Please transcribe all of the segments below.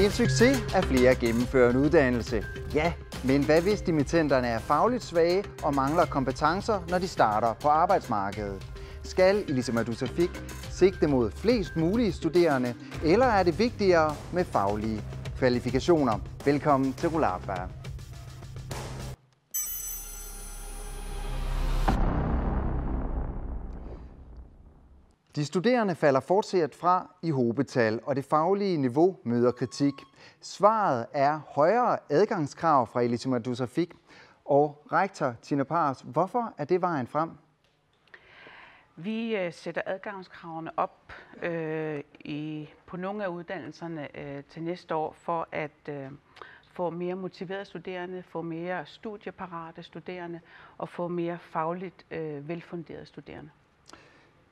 Det er en succes, at flere gennemfører en uddannelse. Ja, men hvad hvis dimittenterne er fagligt svage og mangler kompetencer, når de starter på arbejdsmarkedet? Skal Elisa Madusafiq sigte mod flest mulige studerende, eller er det vigtigere med faglige kvalifikationer? Velkommen til Rulapa. De studerende falder fortsat fra i hobetal, og det faglige niveau møder kritik. Svaret er højere adgangskrav fra Elisa Madusafiq og rektor Tina Pars. Hvorfor er det vejen frem? Vi sætter adgangskravene op på nogle af uddannelserne til næste år for at få mere motiverede studerende, få mere studieparate studerende og få mere fagligt velfunderede studerende.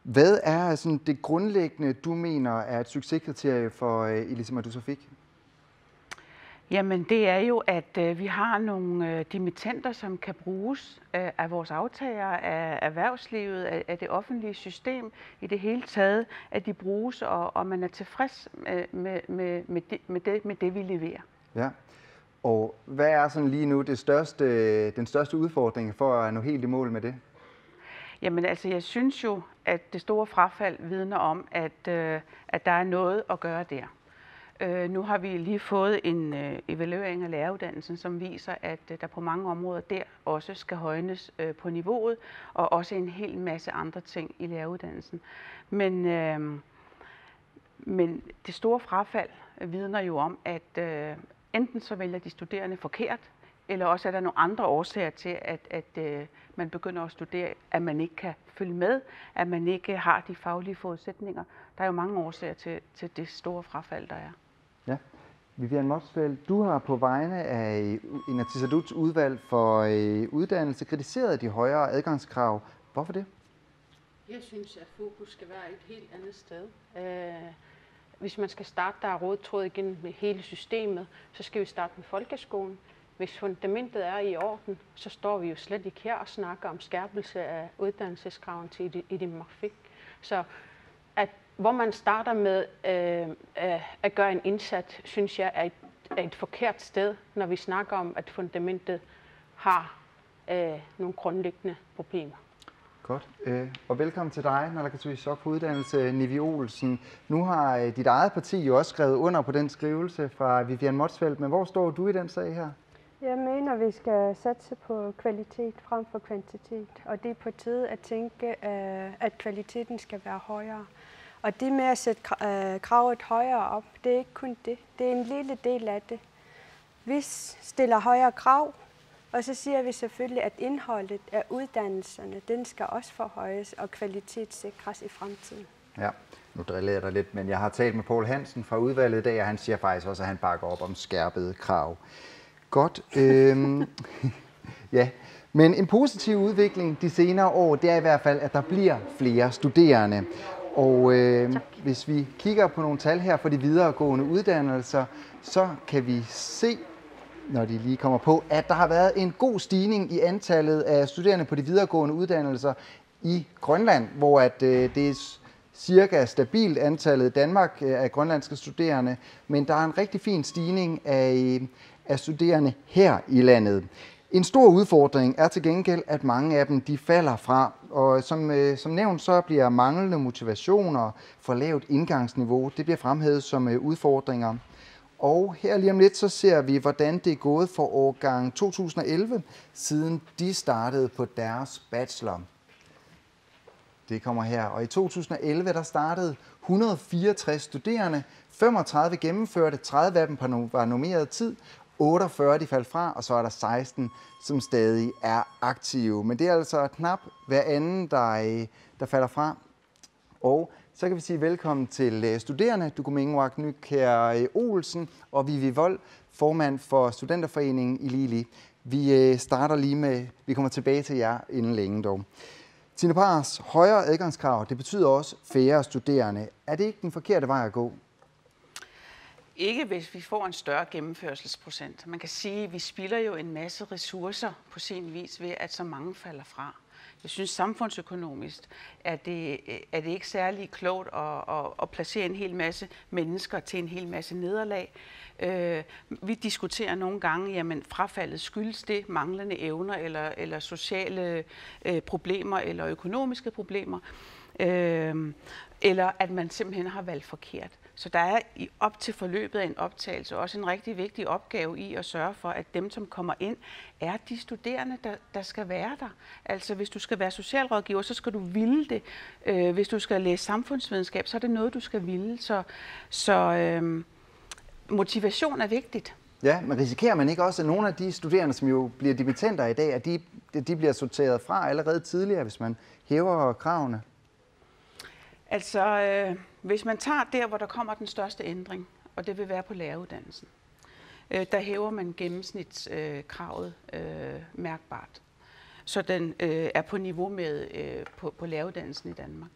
Hvad er sådan det grundlæggende, du mener er et succeskriterie for Elisa Madusafiq? Jamen det er jo, at vi har nogle dimittenter, som kan bruges af vores aftagere, af erhvervslivet, af det offentlige system i det hele taget, at de bruges, og man er tilfreds med det, vi leverer. Ja, og hvad er sådan lige nu den største udfordring for at nå helt i mål med det? Jamen altså, jeg synes jo, at det store frafald vidner om, at der er noget at gøre der. Nu har vi lige fået en evaluering af læreruddannelsen, som viser, at der på mange områder der også skal højnes på niveauet, og også en hel masse andre ting i læreruddannelsen. Men det store frafald vidner jo om, at enten så vælger de studerende forkert, eller også er der nogle andre årsager til, at man begynder at studere, at man ikke kan følge med, at man ikke har de faglige forudsætninger. Der er jo mange årsager til det store frafald, der er. Ja. Vivian Motzfeldt, du har på vegne af Inatsisartuts udvalg for uddannelse kritiseret de højere adgangskrav. Hvorfor det? Jeg synes, at fokus skal være et helt andet sted. Hvis man skal starte der rød tråd igen med hele systemet, så skal vi starte med folkeskolen. Hvis fundamentet er i orden, så står vi jo slet ikke her og snakker om skærpelse af uddannelseskraven til Idemagfik. Så hvor man starter med at gøre en indsats, synes jeg er et forkert sted, når vi snakker om, at fundamentet har nogle grundlæggende problemer. Godt. Og velkommen til dig, naalakkersuisoq på uddannelse, Nivi Olsen. Nu har dit eget parti jo også skrevet under på den skrivelse fra Vivian Motzfeldt, men hvor står du i den sag her? Jeg mener, vi skal satse på kvalitet frem for kvantitet, og det er på tide at tænke, at kvaliteten skal være højere. Og det med at sætte kravet højere op, det er ikke kun det. Det er en lille del af det. Vi stiller højere krav, og så siger vi selvfølgelig, at indholdet af uddannelserne, den skal også forhøjes og kvalitetssikres i fremtiden. Ja, nu driller jeg dig lidt, men jeg har talt med Poul Hansen fra udvalget i dag, og han siger faktisk også, at han bakker op om skærpede krav. Godt. Ja, men en positiv udvikling de senere år, det er i hvert fald, at der bliver flere studerende. Og hvis vi kigger på nogle tal her for de videregående uddannelser, så kan vi se, når de lige kommer på, at der har været en god stigning i antallet af studerende på de videregående uddannelser i Grønland, hvor at det er cirka stabilt antallet i Danmark af grønlandske studerende, men der er en rigtig fin stigning af studerende her i landet. En stor udfordring er til gengæld, at mange af dem de falder fra, og som nævnt så bliver manglende motivationer for lavt indgangsniveau, det bliver fremhævet som udfordringer. Og her lige om lidt så ser vi, hvordan det er gået for årgang 2011, siden de startede på deres bachelor. Det kommer her, og i 2011 der startede 164 studerende, 35 gennemførte, 30 af dem var normeret tid, 48 de faldt fra, og så er der 16, som stadig er aktive. Men det er altså knap hver anden, der falder fra. Og så kan vi sige velkommen til studerende, Dukumenguaq Nykjær Olsen og Vivi Vold, formand for Studenterforeningen i Lili. Vi starter lige med, vi kommer tilbage til jer inden længe dog. Tina Pars, højere adgangskrav, det betyder også færre studerende. Er det ikke den forkerte vej at gå? Ikke hvis vi får en større gennemførelsesprocent. Man kan sige, at vi spilder jo en masse ressourcer på sin vis ved, at så mange falder fra. Jeg synes samfundsøkonomisk er det ikke særlig klogt at placere en hel masse mennesker til en hel masse nederlag. Vi diskuterer nogle gange, jamen frafaldet skyldes det manglende evner eller sociale problemer eller økonomiske problemer, eller at man simpelthen har valgt forkert. Så der er op til forløbet af en optagelse også en rigtig vigtig opgave i at sørge for, at dem, som kommer ind, er de studerende, der skal være der. Altså hvis du skal være socialrådgiver, så skal du ville det. Hvis du skal læse samfundsvidenskab, så er det noget, du skal ville. Så motivation er vigtigt. Ja, men risikerer man ikke også, at nogle af de studerende, som jo bliver dimittenter i dag, at de bliver sorteret fra allerede tidligere, hvis man hæver kravene? Altså, hvis man tager der, hvor der kommer den største ændring, og det vil være på læreruddannelsen, der hæver man gennemsnitskravet mærkbart. Så den er på niveau med på læreruddannelsen i Danmark.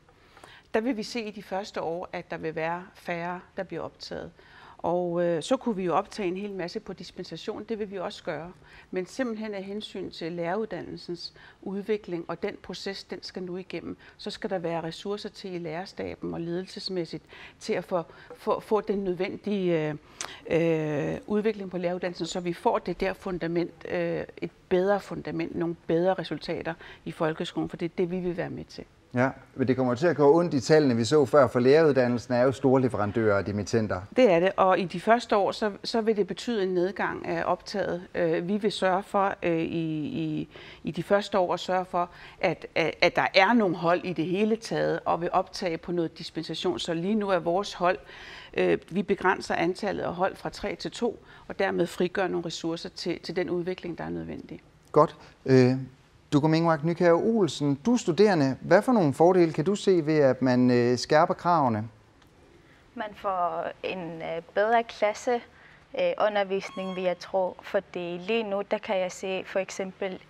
Der vil vi se i de første år, at der vil være færre, der bliver optaget. Og så kunne vi jo optage en hel masse på dispensation, det vil vi også gøre. Men simpelthen af hensyn til læreruddannelsens udvikling, og den proces, den skal nu igennem, så skal der være ressourcer til i lærerstaben og ledelsesmæssigt til at få den nødvendige udvikling på læreruddannelsen, så vi får det der fundament, et bedre fundament, nogle bedre resultater i folkeskolen, for det er det, vi vil være med til. Ja, men det kommer til at gå ondt i tallene, vi så før, for læreruddannelsen er jo store leverandører af dimittenter. Det er det, og i de første år, så vil det betyde en nedgang af optaget. Vi vil sørge for i de første år at sørge for, at der er nogle hold i det hele taget, og vil optage på noget dispensation. Så lige nu er vores hold, vi begrænser antallet af hold fra 3 til 2, og dermed frigør nogle ressourcer til den udvikling, der er nødvendig. Godt. Dukko-Mingwak Nykjær Olsen, du er studerende. Hvad for nogle fordele kan du se ved, at man skærper kravene? Man får en bedre klasseundervisning, vil jeg tro. Fordi lige nu, der kan jeg se for eksempel,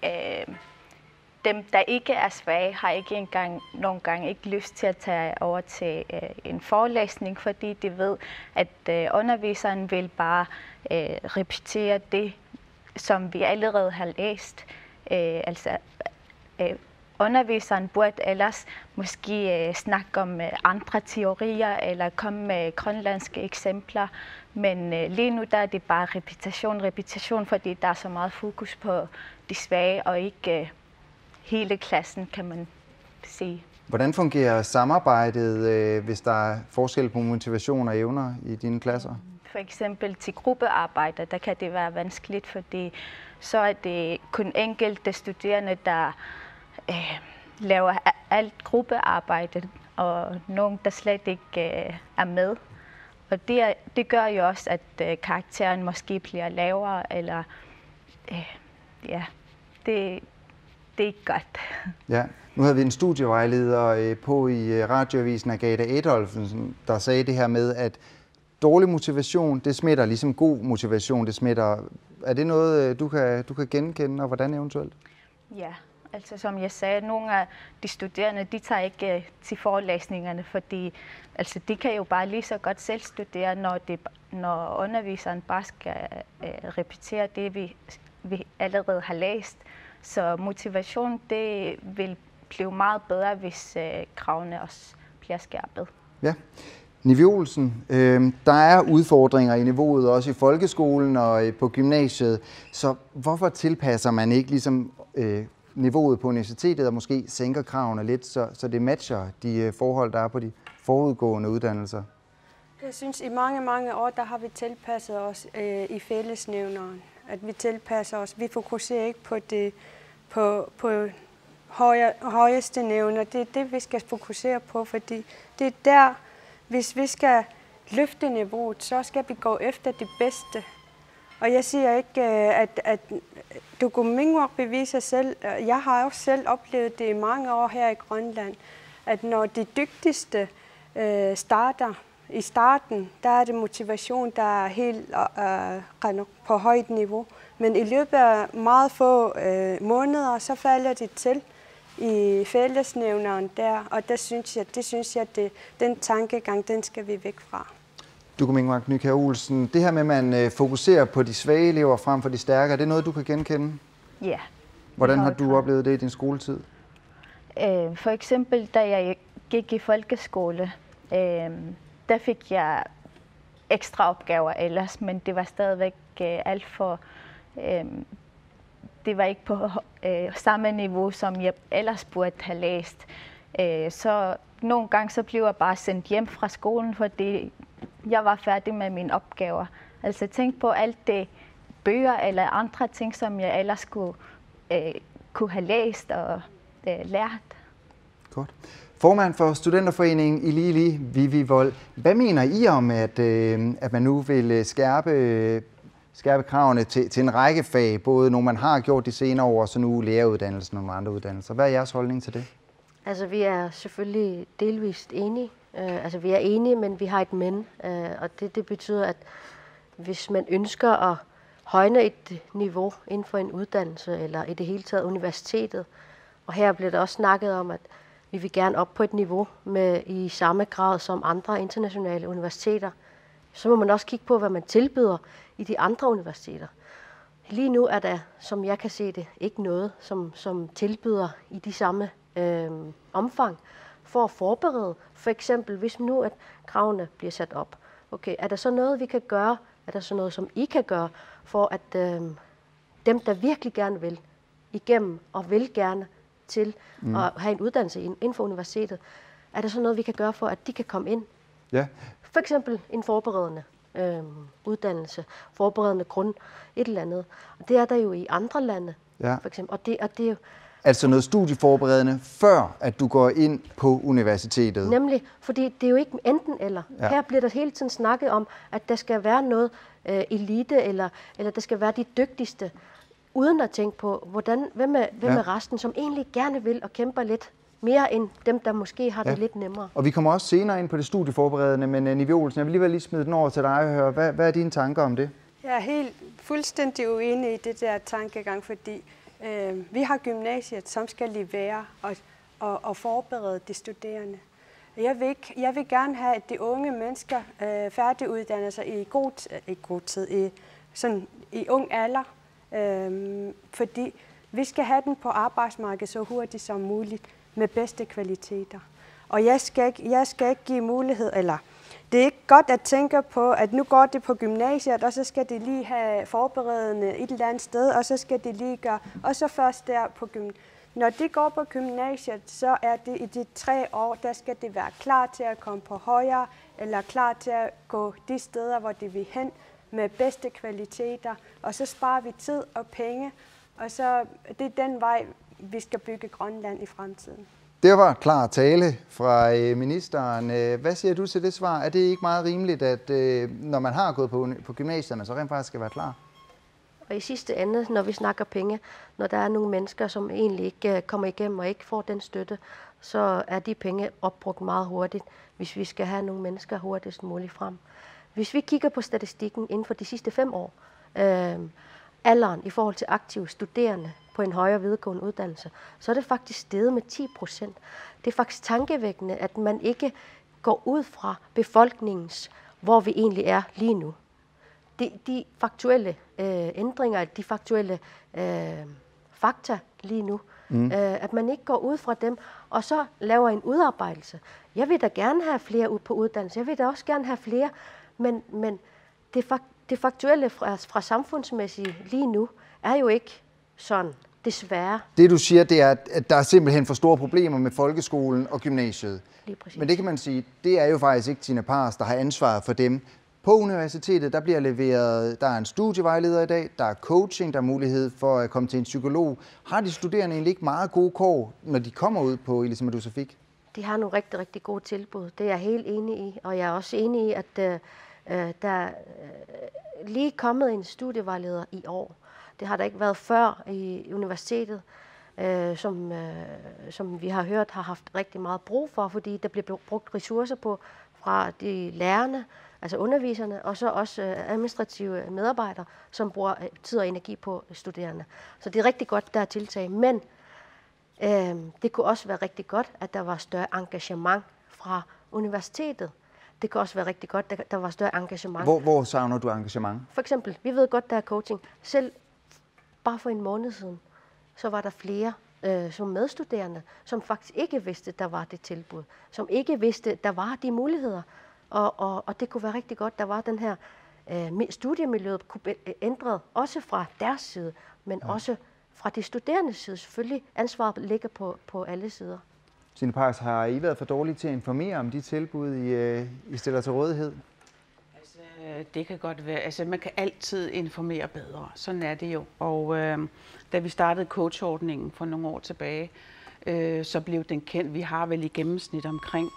dem, der ikke er svage, har ikke nogle gange ikke lyst til at tage over til en forelæsning, fordi de ved, at underviseren vil bare repetere det, som vi allerede har læst. Underviseren burde ellers måske snakke om andre teorier eller komme med grønlandske eksempler, men lige nu der er det bare repetition, fordi der er så meget fokus på de svage og ikke hele klassen, kan man sige. Hvordan fungerer samarbejdet, hvis der er forskel på motivation og evner i dine klasser? For eksempel til gruppearbejde, der kan det være vanskeligt, fordi så er det kun enkelte studerende, der laver alt gruppearbejde, og nogen, der slet ikke er med. Og det gør jo også, at karakteren måske bliver lavere, eller ja, det er ikke godt. Ja, nu havde vi en studievejleder på i radioavisen, Agatha Adolfsen, der sagde det her med, at dårlig motivation, det smitter, ligesom god motivation, det smitter. Er det noget, du kan genkende, og hvordan eventuelt? Ja, altså som jeg sagde, nogle af de studerende, de tager ikke til forelæsningerne, fordi altså, de kan jo bare lige så godt selv studere, når underviseren bare skal repetere det, vi allerede har læst. Så motivation, det vil blive meget bedre, hvis kravene også bliver skærpet. Ja. Nivi Olsen, der er udfordringer i niveauet, også i folkeskolen og på gymnasiet. Så hvorfor tilpasser man ikke ligesom niveauet på universitetet og måske sænker kravene lidt, så det matcher de forhold, der er på de forudgående uddannelser? Jeg synes, i mange år, der har vi tilpasset os i fællesnævneren. At vi tilpasser os. Vi fokuserer ikke på højeste nævner. Det er det, vi skal fokusere på, fordi det er der, hvis vi skal løfte niveauet, så skal vi gå efter det bedste. Og jeg siger ikke, at Dukko-Mingwak beviser selv. Jeg har også selv oplevet det i mange år her i Grønland, at når de dygtigste starter i starten, der er det motivation, der er helt på højt niveau. Men i løbet af meget få måneder, så falder de til i fællesnævneren der, og det synes jeg, den tankegang, den skal vi væk fra. Dukko-Mingwak Nykjær Olsen, det her med, at man fokuserer på de svage elever frem for de stærkere, det er noget, du kan genkende? Ja. Hvordan har du oplevet det i din skoletid? For eksempel, da jeg gik i folkeskole, der fik jeg ekstra opgaver ellers, men det var stadigvæk alt for... Det var ikke på samme niveau, som jeg ellers burde have læst. Så nogle gange så blev jeg bare sendt hjem fra skolen, fordi jeg var færdig med mine opgaver. Altså tænk på alt det bøger eller andre ting, som jeg ellers kunne have læst og lært. Godt. Formand for Studenterforeningen i Lili, Vivi Wold. Hvad mener I om, at man nu vil skærpe kravene til en række fag, både nogle man har gjort de senere år, og så nu læreruddannelsen og nogle andre uddannelser? Hvad er jeres holdning til det? Altså vi er selvfølgelig delvist enige. Altså vi er enige, men vi har et men. Og det betyder, at hvis man ønsker at højne et niveau inden for en uddannelse, eller i det hele taget universitetet, og her bliver der også snakket om, at vi vil gerne op på et niveau i samme grad som andre internationale universiteter, så må man også kigge på, hvad man tilbyder i de andre universiteter. Lige nu er der, som jeg kan se det, ikke noget, som tilbyder i de samme omfang for at forberede. For eksempel, hvis nu at kravene bliver sat op. Okay, er der så noget, vi kan gøre? Er der så noget, som I kan gøre, for at dem, der virkelig gerne vil igennem og vil gerne til at have en uddannelse inden for universitetet, er der så noget, vi kan gøre for, at de kan komme ind? Ja. For eksempel en forberedende uddannelse, forberedende grund, et eller andet. Og det er der jo i andre lande, for eksempel. Og det er jo altså noget studieforberedende, før at du går ind på universitetet? Nemlig, fordi det er jo ikke enten eller. Ja. Her bliver der hele tiden snakket om, at der skal være noget elite, eller der skal være de dygtigste, uden at tænke på, hvem er resten, som egentlig gerne vil og kæmper lidt mere end dem, der måske har det lidt nemmere. Og vi kommer også senere ind på det studieforberedende, men Nivi Olsen, jeg vil lige smide den over til dig og høre, hvad er dine tanker om det? Jeg er helt fuldstændig uenig i det der tankegang, fordi vi har gymnasiet, som skal levere og forberede de studerende. Jeg vil gerne have, at de unge mennesker færdiguddanner sig i ung alder, fordi vi skal have den på arbejdsmarkedet så hurtigt som muligt med bedste kvaliteter. Og jeg skal ikke give mulighed, eller det er ikke godt at tænke på, at nu går det på gymnasiet, og så skal de lige have forberedende et eller andet sted, og så skal de lige gøre, og så først der på gymnasiet. Når de går på gymnasiet, så er det i de 3 år, der skal de være klar til at komme på højere, eller klar til at gå de steder, hvor de vil hen med bedste kvaliteter, og så sparer vi tid og penge, og så det er den vej, vi skal bygge Grønland i fremtiden. Det var klar tale fra ministeren. Hvad siger du til det svar? Er det ikke meget rimeligt, at når man har gået på gymnasiet, man så rent faktisk skal være klar? Og i sidste ende, når vi snakker penge, når der er nogle mennesker, som egentlig ikke kommer igennem og ikke får den støtte, så er de penge opbrugt meget hurtigt, hvis vi skal have nogle mennesker hurtigst muligt frem. Hvis vi kigger på statistikken inden for de sidste 5 år, alderen i forhold til aktive studerende på en højere videregående uddannelse, så er det faktisk steget med 10%. Det er faktisk tankevækkende, at man ikke går ud fra befolkningens, hvor vi egentlig er lige nu. De faktuelle ændringer, de faktuelle fakta lige nu, at man ikke går ud fra dem, og så laver en udarbejdelse. Jeg vil da gerne have flere ud på uddannelse, jeg vil da også gerne have flere, men det faktuelle fra samfundsmæssigt lige nu er jo ikke sådan, desværre. Det du siger, det er, at der er simpelthen for store problemer med folkeskolen og gymnasiet. Lige præcis. Men det kan man sige, det er jo faktisk ikke Tina Pars, der har ansvaret for dem. På universitetet, der bliver leveret, der er en studievejleder i dag, der er coaching, der er mulighed for at komme til en psykolog. Har de studerende egentlig ikke meget gode kår, når de kommer ud på Elisa Medusa-Fig? De har nogle rigtig, rigtig gode tilbud. Det er jeg helt enig i, og jeg er også enig i, at der er lige kommet en studievejleder i år. Det har der ikke været før i universitetet, som vi har hørt har haft rigtig meget brug for, fordi der bliver brugt ressourcer på fra de lærerne, altså underviserne, og så også administrative medarbejdere, som bruger tid og energi på studerende. Så det er rigtig godt, der er tiltag. Men det kunne også være rigtig godt, at der var større engagement fra universitetet. Det kan også være rigtig godt, at der var større engagement. Hvor savner du engagement? For eksempel, vi ved godt, der er coaching. Selv bare for en måned siden, så var der flere som medstuderende, som faktisk ikke vidste, der var det tilbud, som ikke vidste, der var de muligheder. Og det kunne være rigtig godt, der var den her studiemiljøet kunne ændre også fra deres side, men også fra de studerendes side. Selvfølgelig ansvaret ligger på alle sider. Signe Parks, har I været for dårlige til at informere om de tilbud, I stiller til rådighed? Altså, det kan godt være. Altså, man kan altid informere bedre. Sådan er det jo. Og da vi startede coachordningen for nogle år tilbage, så blev den kendt. Vi har vel i gennemsnit omkring,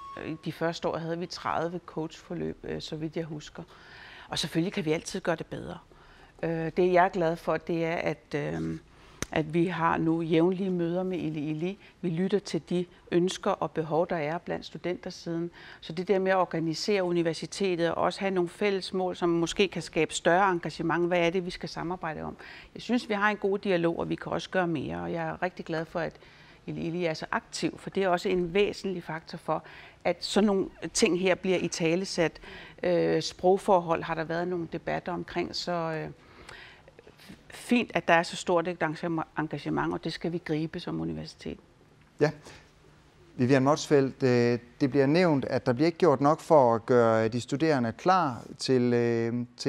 de første år havde vi 30 coachforløb, så vidt jeg husker. Og selvfølgelig kan vi altid gøre det bedre. Det jeg er glad for, det er, at vi har nu jævnlige møder med Ili. Vi lytter til de ønsker og behov, der er blandt studentersiden. Så det der med at organisere universitetet og også have nogle fælles mål, som måske kan skabe større engagement. Hvad er det, vi skal samarbejde om? Jeg synes, vi har en god dialog, og vi kan også gøre mere. Og jeg er rigtig glad for, at Ili er så aktiv, for det er også en væsentlig faktor for, at sådan nogle ting her bliver italesat. Sprogforhold har der været nogle debatter omkring, så fint, at der er så stort et engagement, og det skal vi gribe som universitet. Ja. Vivian Motzfeldt, det bliver nævnt, at der bliver ikke gjort nok for at gøre de studerende klar til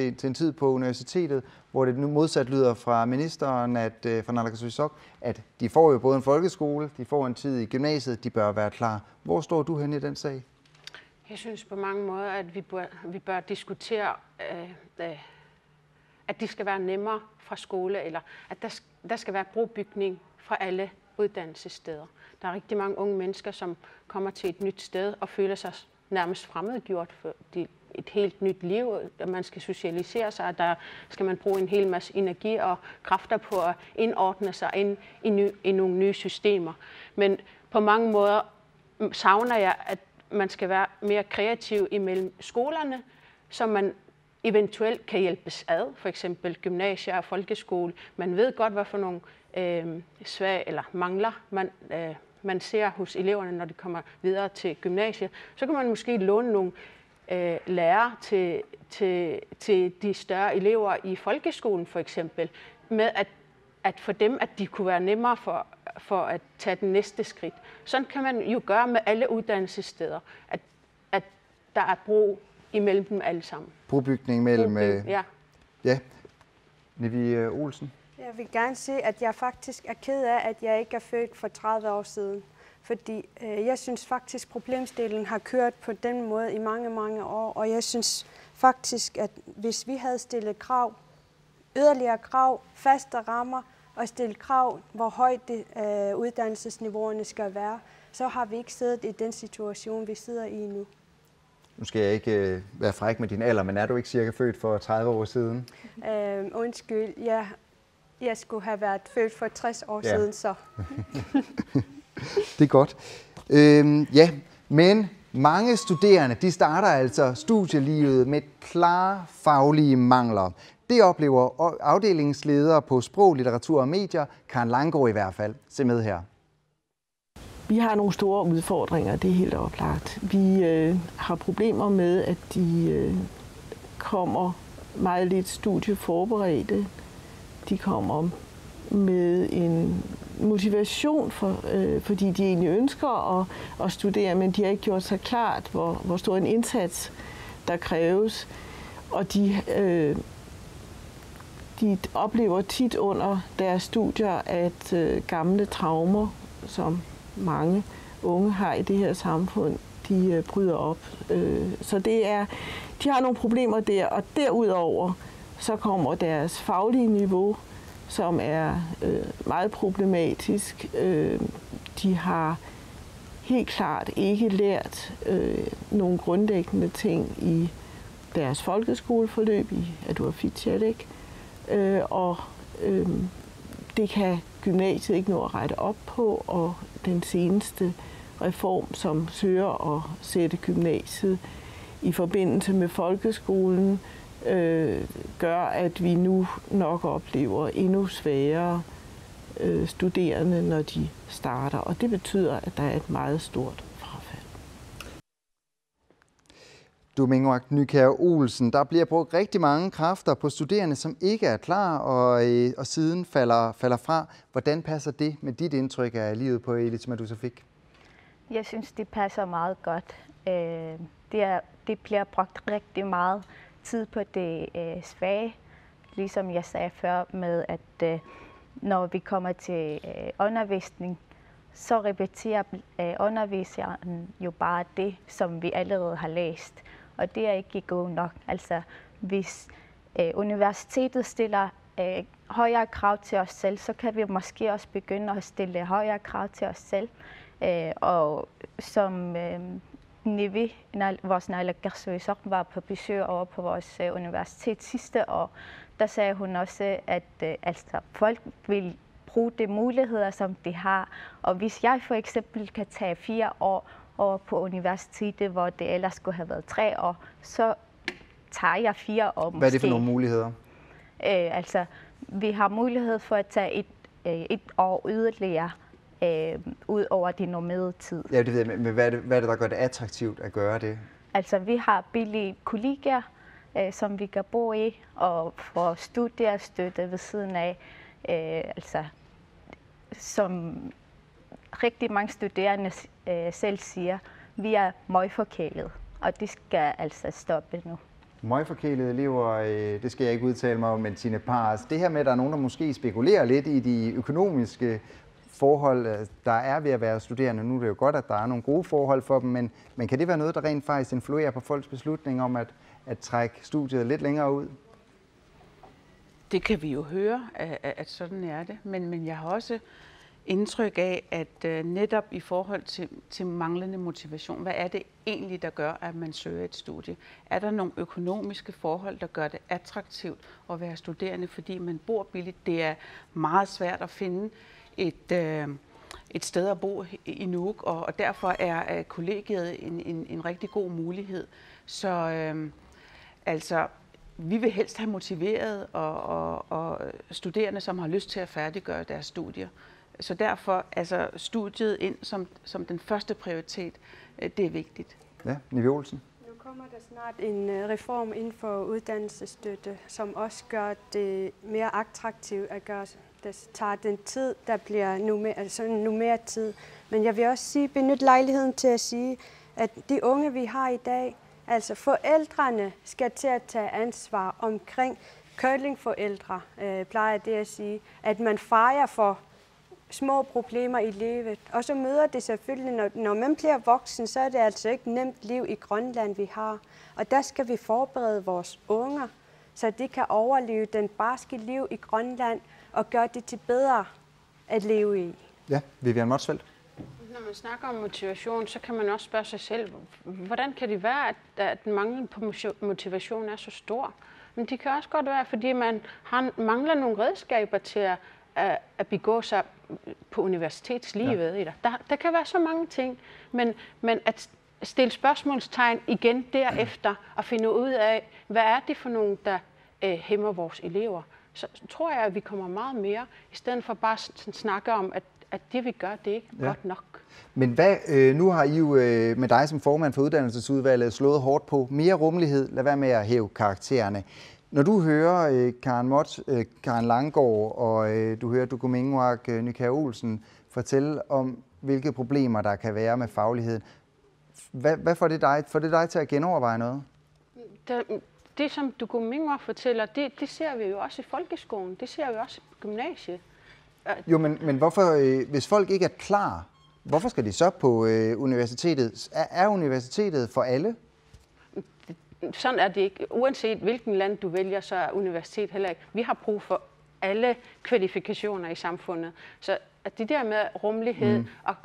en tid på universitetet, hvor det nu modsat lyder fra ministeren, fra Naalakkersuisut, at de får jo både en folkeskole, de får en tid i gymnasiet, de bør være klar. Hvor står du hen i den sag? Jeg synes på mange måder, at vi bør diskutere, at det skal være nemmere fra skole, eller at der skal være brobygning fra alle uddannelsessteder. Der er rigtig mange unge mennesker, som kommer til et nyt sted og føler sig nærmest fremmedgjort for et helt nyt liv. Man skal socialisere sig, og der skal man bruge en hel masse energi og kræfter på at indordne sig ind i nogle nye systemer. Men på mange måder savner jeg, at man skal være mere kreativ imellem skolerne, så man eventuelt kan hjælpes ad, for eksempel gymnasier og folkeskole. Man ved godt, hvad for nogle svag eller mangler man ser hos eleverne, når de kommer videre til gymnasiet. Så kan man måske låne nogle lærere til de større elever i folkeskolen, for eksempel, med at for dem, at de kunne være nemmere for at tage den næste skridt. Sådan kan man jo gøre med alle uddannelsessteder, at der er bro imellem dem alle sammen. Brobygning mellem... Ja. Nivi Olsen? Jeg vil gerne sige, at jeg faktisk er ked af, at jeg ikke er født for 30 år siden. Fordi jeg synes faktisk, problemstillingen har kørt på den måde i mange, mange år. Og jeg synes faktisk, at hvis vi havde stillet krav, yderligere krav, faste rammer, og stillet krav, hvor højt uddannelsesniveauerne skal være, så har vi ikke siddet i den situation, vi sidder i nu. Nu skal jeg ikke være fræk med din alder, men er du ikke cirka født for 30 år siden? Undskyld, jeg skulle have været født for 60 år siden, så. Det er godt. Men mange studerende, de starter altså studielivet med klare faglige mangler. Det oplever afdelingsleder på Sprog, Litteratur og Medier, Karen Langgaard i hvert fald. Se med her. Vi har nogle store udfordringer, det er helt oplagt. Vi har problemer med, at de kommer meget lidt studieforberedte. De kommer med en motivation, fordi de egentlig ønsker at studere, men de har ikke gjort sig klart, hvor stor en indsats der kræves. Og de oplever tit under deres studier, at gamle traumer, som mange unge har i det her samfund, de bryder op. Så de har nogle problemer der, og derudover så kommer deres faglige niveau, som er meget problematisk. De har helt klart ikke lært nogle grundlæggende ting i deres folkeskoleforløb i Adur-Fitjalek, og det kan gymnasiet ikke nå at rette op på, og den seneste reform, som søger at sætte gymnasiet i forbindelse med folkeskolen, gør, at vi nu nok oplever endnu sværere studerende, når de starter. Og det betyder, at der er et meget stort frafald. Domingoak Nykjær Olsen, der bliver brugt rigtig mange kræfter på studerende, som ikke er klar og siden falder fra. Hvordan passer det med dit indtryk af livet på Elismatusarfik? Jeg synes, det passer meget godt. Det bliver brugt rigtig meget tid på det svage, ligesom jeg sagde før med, at når vi kommer til undervisning, så repeterer underviseren jo bare det, som vi allerede har læst. Og det er ikke god nok. Altså, hvis universitetet stiller højere krav til os selv, så kan vi måske også begynde at stille højere krav til os selv. Og som Nivi, vores naalakkersuisoq, var på besøg over på vores universitet sidste år, der sagde hun også, at altså, folk vil bruge de muligheder, som de har. Og hvis jeg for eksempel kan tage 4 år over på universitetet, hvor det ellers skulle have været 3 år, så tager jeg 4 år måske. Hvad er det for nogle muligheder? Altså, vi har mulighed for at tage et år yderligere ud over de normerede tid. Ja, det ved jeg, men hvad er det, der gør det attraktivt at gøre det? Altså, vi har billige kollegier, som vi kan bo i, og få studiestøtte ved siden af. Altså, som rigtig mange studerende selv siger, vi er møgforkælet, og det skal altså stoppe nu. Møgforkælede elever, det skal jeg ikke udtale mig om, men Tine Pars, det her med, at der er nogen, der måske spekulerer lidt i de økonomiske forhold, der er ved at være studerende. Nu er det jo godt, at der er nogle gode forhold for dem, men kan det være noget, der rent faktisk influerer på folks beslutning om at trække studiet lidt længere ud? Det kan vi jo høre, at sådan er det, men jeg har også indtryk af, at netop i forhold til manglende motivation, hvad er det egentlig, der gør, at man søger et studie? Er der nogle økonomiske forhold, der gør det attraktivt at være studerende, fordi man bor billigt? Det er meget svært at finde et sted at bo i Nuuk, og derfor er kollegiet en rigtig god mulighed. Så altså, vi vil helst have motiveret og studerende, som har lyst til at færdiggøre deres studier. Så derfor, altså studiet ind som den første prioritet, det er vigtigt. Ja, Nivi Olsen. Nu kommer der snart en reform inden for uddannelsesstøtte, som også gør det mere attraktivt at gøre. Det tager den tid, der bliver nu mere tid. Men jeg vil også benytte lejligheden til at sige, at de unge, vi har i dag, altså forældrene skal til at tage ansvar omkring curlingforældre, plejer det at sige, at man fejrer for små problemer i livet. Og så møder det selvfølgelig, når man bliver voksen, så er det altså ikke nemt liv i Grønland, vi har. Og der skal vi forberede vores unger, så de kan overleve den barske liv i Grønland og gøre det til bedre at leve i. Ja, Vivian Motzfeldt. Når man snakker om motivation, så kan man også spørge sig selv, hvordan kan det være, at manglen på motivation er så stor? Men det kan også godt være, fordi man mangler nogle redskaber til at begå sig på universitetslivet. Ja. Der kan være så mange ting, men at stille spørgsmålstegn igen derefter og finde ud af, hvad er det for nogen, der hæmmer vores elever, så tror jeg, at vi kommer meget mere, i stedet for bare at snakke om, at det vi gør, det er ikke godt nok. Men nu har I jo med dig som formand for uddannelsesudvalget slået hårdt på mere rummelighed, lad være med at hæve karaktererne. Når du hører Karen Langgaard og du hører Domingoak Nykjær Olsen fortælle om, hvilke problemer der kan være med fagligheden, hvad får det dig til at genoverveje noget? Det som Domingoak fortæller, det ser vi jo også i folkeskolen, det ser vi også i gymnasiet. Jo, men hvorfor, hvis folk ikke er klar, hvorfor skal de så på universitetet? Er universitetet for alle? Sådan er det ikke. Uanset hvilken land du vælger, så er universitet heller ikke. Vi har brug for alle kvalifikationer i samfundet. Så at det der med rummelighed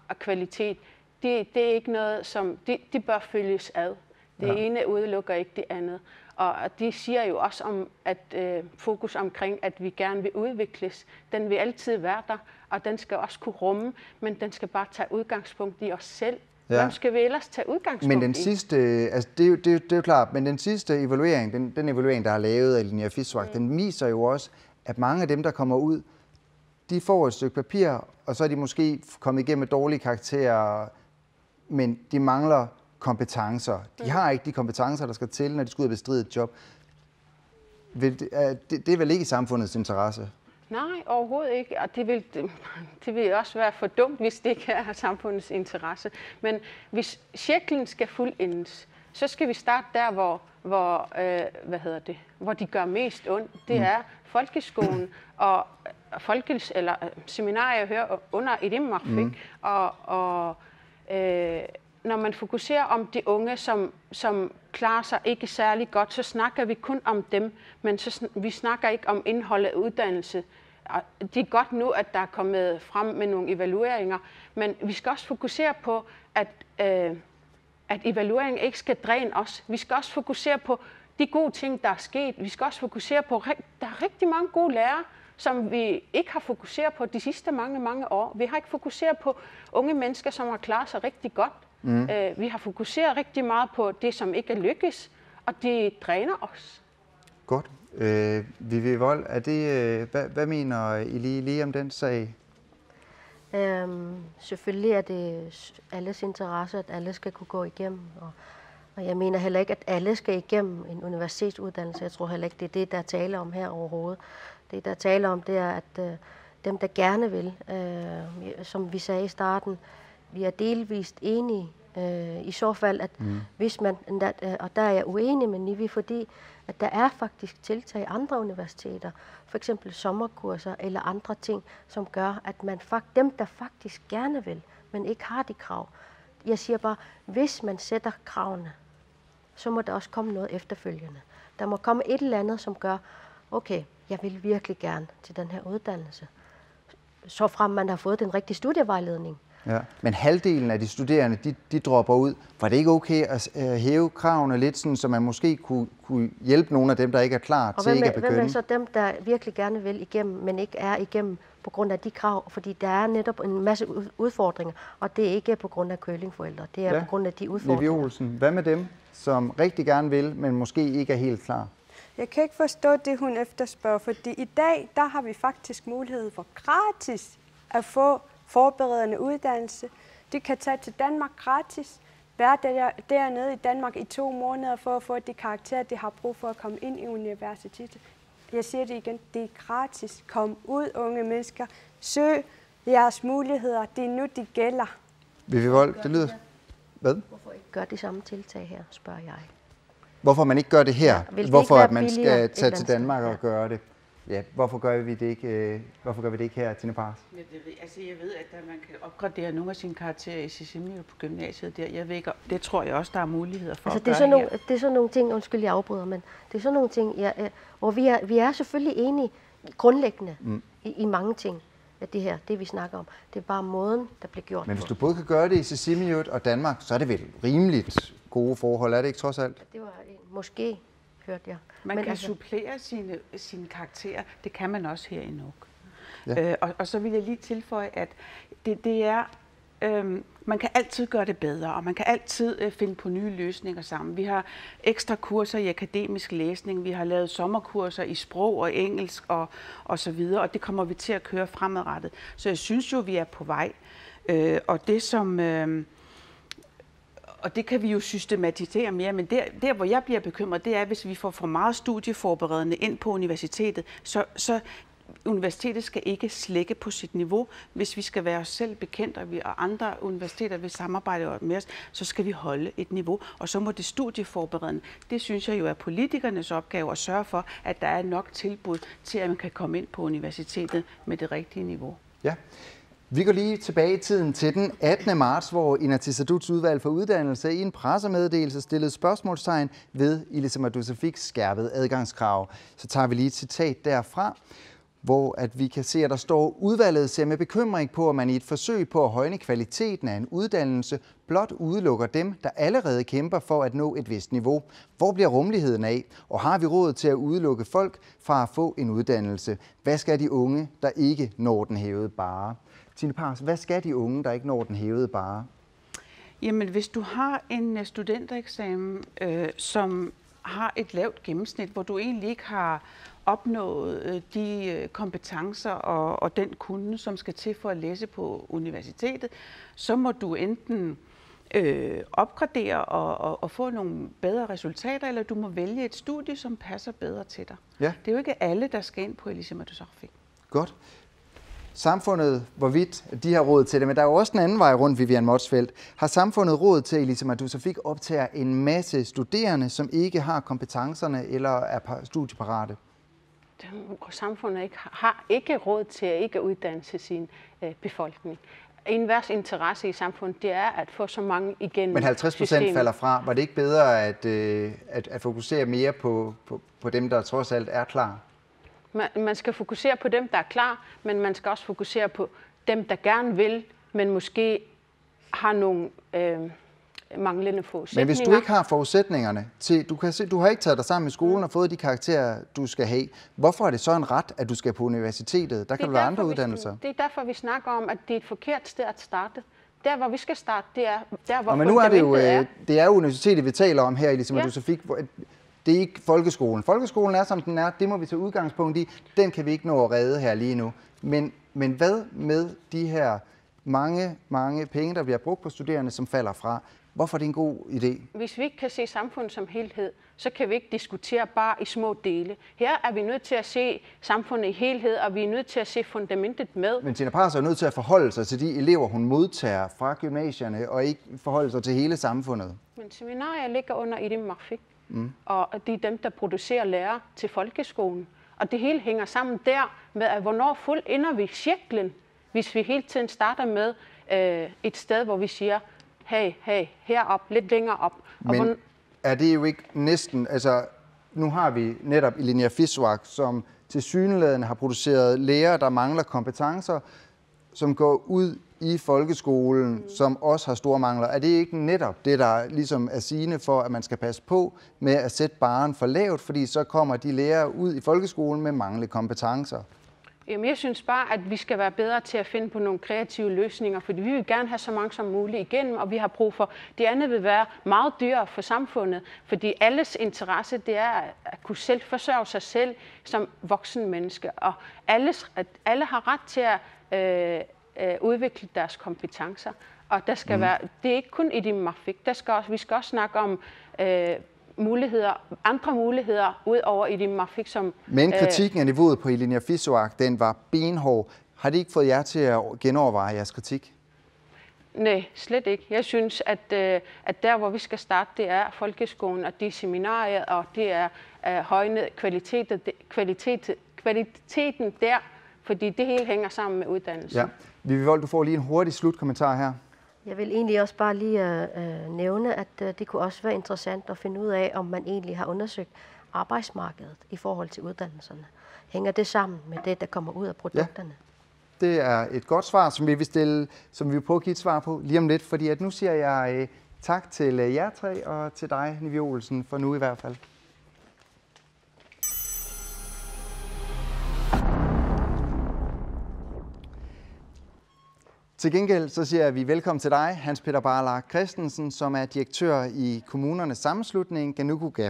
og kvalitet, det er ikke noget, som det bør følges ad. Det ene udelukker ikke det andet. Og de siger jo også om, at fokus omkring, at vi gerne vil udvikles, den vil altid være der, og den skal også kunne rumme, men den skal bare tage udgangspunkt i os selv. Ja. Hvem skal vi ellers tage udgangspunkt men den sidste, altså det er jo klart, men den sidste evaluering, den evaluering, der er lavet af Linja Fiswak, den viser jo også, at mange af dem, der kommer ud, de får et stykke papir, og så er de måske kommet igennem med dårlige karakterer, men de mangler kompetencer. De har ikke de kompetencer, der skal til, når de skal ud og bestride et job. Det er vel ikke i samfundets interesse? Nej, overhovedet ikke. Og det vil også være for dumt, hvis det ikke er samfundets interesse. Men hvis cirklen skal fuldendes, så skal vi starte der, hvor de gør mest ondt. Det er folkeskolen og seminarier hører under Idimmark. Og når man fokuserer om de unge, som klarer sig ikke særlig godt, så snakker vi kun om dem, men vi snakker ikke om indholdet af uddannelse. Det er godt nu, at der er kommet frem med nogle evalueringer, men vi skal også fokusere på, at evalueringen ikke skal dræne os. Vi skal også fokusere på de gode ting, der er sket. Vi skal også fokusere på, at der er rigtig mange gode lærere, som vi ikke har fokuseret på de sidste mange år. Vi har ikke fokuseret på unge mennesker, som har klaret sig rigtig godt. Vi har fokuseret rigtig meget på det, som ikke er lykkes, og det dræner os. Godt. Vivi Wold, hvad mener I lige om den sag? Selvfølgelig er det alles interesse, at alle skal kunne gå igennem. Og jeg mener heller ikke, at alle skal igennem en universitetsuddannelse. Jeg tror heller ikke, det er det, der taler om her overhovedet. Det, der taler om, det er, at dem, der gerne vil, som vi sagde i starten, vi er delvist enige i så fald, at hvis man, og der er jeg uenig med Nivi, fordi at der er faktisk tiltag i andre universiteter, for eksempel sommerkurser eller andre ting, som gør, at dem, der faktisk gerne vil, men ikke har de krav. Jeg siger bare, hvis man sætter kravene, så må der også komme noget efterfølgende. Der må komme et eller andet, som gør, okay, jeg vil virkelig gerne til den her uddannelse. Så frem man har fået den rigtige studievejledning. Ja. Men halvdelen af de studerende, de dropper ud. Var det ikke okay at hæve kravene lidt, sådan, så man måske kunne hjælpe nogle af dem, der ikke er klar til ikke at begynde? Hvem er så dem, der virkelig gerne vil igennem, men ikke er igennem på grund af de krav? Fordi der er netop en masse udfordringer, og det er ikke på grund af curlingforældre. Det er på grund af de udfordringer. Nivi Olsen, hvad med dem, som rigtig gerne vil, men måske ikke er helt klar? Jeg kan ikke forstå det, hun efterspørger, fordi i dag, der har vi faktisk mulighed for gratis at få forberedende uddannelse. De kan tage til Danmark gratis, være dernede i Danmark i 2 måneder for at få de karakterer, de har brug for at komme ind i universitetet. Jeg siger det igen, det er gratis. Kom ud, unge mennesker. Søg jeres muligheder. Det er nu, de gælder. Vivi Wold, det lyder... Hvad? Hvorfor ikke gøre de samme tiltag her, spørger jeg. Hvorfor man ikke gør det her? Ja, hvorfor at man skal tage til Danmark og gøre det? Ja, hvorfor gør vi det ikke her, Tine Pars? Jeg ved, at man kan opgradere nogle af sine karakterer i Sisimiut på gymnasiet der. Jeg ved ikke, det tror jeg også, der er muligheder for at gøre her. Det er sådan nogle ting, undskyld, jeg afbryder, men det er sådan nogle ting, hvor vi er selvfølgelig enige grundlæggende i mange ting af det her, det vi snakker om. Det er bare måden, der bliver gjort. Men hvis du både kan gøre det i Sisimiut og Danmark, så er det vel rimeligt gode forhold, er det ikke trods alt? Det var måske, hørte jeg. Man kan supplere sine karakterer. Det kan man også her i Nuuk. Ja. Og så vil jeg lige tilføje, at det er... man kan altid gøre det bedre, og man kan altid finde på nye løsninger sammen. Vi har ekstra kurser i akademisk læsning, vi har lavet sommerkurser i sprog og engelsk og så videre, og det kommer vi til at køre fremadrettet. Så jeg synes jo, vi er på vej. Og det som... Og det kan vi jo systematisere mere, men der hvor jeg bliver bekymret, det er, hvis vi får for meget studieforberedende ind på universitetet, så universitetet skal ikke slække på sit niveau. Hvis vi skal være os selv bekendt, og andre universiteter vil samarbejde med os, så skal vi holde et niveau. Og så må det studieforberedende, det synes jeg jo er politikernes opgave at sørge for, at der er nok tilbud til, at man kan komme ind på universitetet med det rigtige niveau. Ja. Vi går lige tilbage i tiden til den 18. marts, hvor Inatsisartuts udvalg for uddannelse i en pressemeddelelse stillede spørgsmålstegn ved Ilisimatussafiks skærpede adgangskrav. Så tager vi lige et citat derfra, hvor at vi kan se, at der står, udvalget ser med bekymring på, at man i et forsøg på at højne kvaliteten af en uddannelse blot udelukker dem, der allerede kæmper for at nå et vist niveau. Hvor bliver rummeligheden af? Og har vi råd til at udelukke folk fra at få en uddannelse? Hvad skal de unge, der ikke når den hævede barre? Tine Pars, hvad skal de unge, der ikke når den hævede barre? Jamen, hvis du har en studentereksamen, som har et lavt gennemsnit, hvor du egentlig ikke har opnået de kompetencer og den kunde, som skal til for at læse på universitetet, så må du enten opgradere og få nogle bedre resultater, eller du må vælge et studie, som passer bedre til dig. Ja. Det er jo ikke alle, der skal ind på Elisima Dusarik. Godt. Samfundet, hvorvidt de har råd til det, men der er jo også en anden vej rundt, Vivian Motzfeldt. Har samfundet råd til, at Elisima Dusarik optager en masse studerende, som ikke har kompetencerne eller er studieparate? Samfundet har ikke råd til at ikke uddanne sin befolkning. Enhvers interesse i samfundet, det er at få så mange igennem Men 50% falder fra. Var det ikke bedre at fokusere mere på dem, der trods alt er klar? Man skal fokusere på dem, der er klar, men man skal også fokusere på dem, der gerne vil, men måske har nogle manglende forudsætninger. Men hvis du ikke har forudsætningerne til, du har ikke taget dig sammen i skolen og fået de karakterer, du skal have, hvorfor er det så en ret, at du skal på universitetet? Der kan der være andre uddannelser. Det er derfor, vi snakker om, at det er et forkert sted at starte. Der, hvor vi skal starte, det er der, hvor men nu er det jo, er. Det er jo universitetet, vi taler om her i Elisima Dusarik. Det er ikke folkeskolen. Folkeskolen er, som den er. Det må vi tage udgangspunkt i. Den kan vi ikke nå at redde her lige nu. Men hvad med de her mange penge, der bliver brugt på studerende, som falder fra? Hvorfor er det en god idé? Hvis vi ikke kan se samfundet som helhed, så kan vi ikke diskutere bare i små dele. Her er vi nødt til at se samfundet i helhed, og vi er nødt til at se fundamentet med. Men Tina Pars er nødt til at forholde sig til de elever, hun modtager fra gymnasierne, og ikke forholde sig til hele samfundet. Men seminarier ligger under Elisima Dusarik, og det er dem, der producerer lærere til folkeskolen. Og det hele hænger sammen der med, at hvornår ender vi cirklen, hvis vi hele tiden starter med et sted, hvor vi siger, hey, herop, lidt længere op. Men er det jo ikke næsten, altså nu har vi netop Elisima Dusarik, som tilsyneladende har produceret lærere, der mangler kompetencer, som går ud i folkeskolen, som også har store mangler. Er det ikke netop det, der ligesom er sigende for, at man skal passe på med at sætte barren for lavt, fordi så kommer de lærere ud i folkeskolen med manglende kompetencer? Jamen, jeg synes bare, at vi skal være bedre til at finde på nogle kreative løsninger, fordi vi vil gerne have så mange som muligt igennem, og vi har brug for, det andet vil være meget dyrere for samfundet, fordi alles interesse, det er at kunne selv forsørge sig selv som voksen menneske, og alle har ret til at udvikle deres kompetencer, og der skal være, det er ikke kun Elisima Dusarik, vi skal også snakke om andre muligheder ud over Elisima Dusarik, som... Men kritikken af niveauet på Elisima Dusarik, den var benhård. Har det ikke fået jer til at genoverveje jeres kritik? Nej, slet ikke. Jeg synes, at der, hvor vi skal starte, det er folkeskolen, og det er seminariet, og det er højne kvaliteten der, fordi det hele hænger sammen med uddannelse. Ja. Vivi Wold, du får lige en hurtig slutkommentar her. Jeg vil egentlig også bare lige nævne, at det kunne også være interessant at finde ud af, om man egentlig har undersøgt arbejdsmarkedet i forhold til uddannelserne. Hænger det sammen med det, der kommer ud af produkterne? Ja, det er et godt svar, som vi vil prøve at give et svar på lige om lidt, fordi at nu siger jeg tak til jer tre og til dig, Nivi Olsen, for nu i hvert fald. Til gengæld så siger vi velkommen til dig, Hans Peter Barlar Christensen, som er direktør i kommunernes sammenslutning Ganukuga.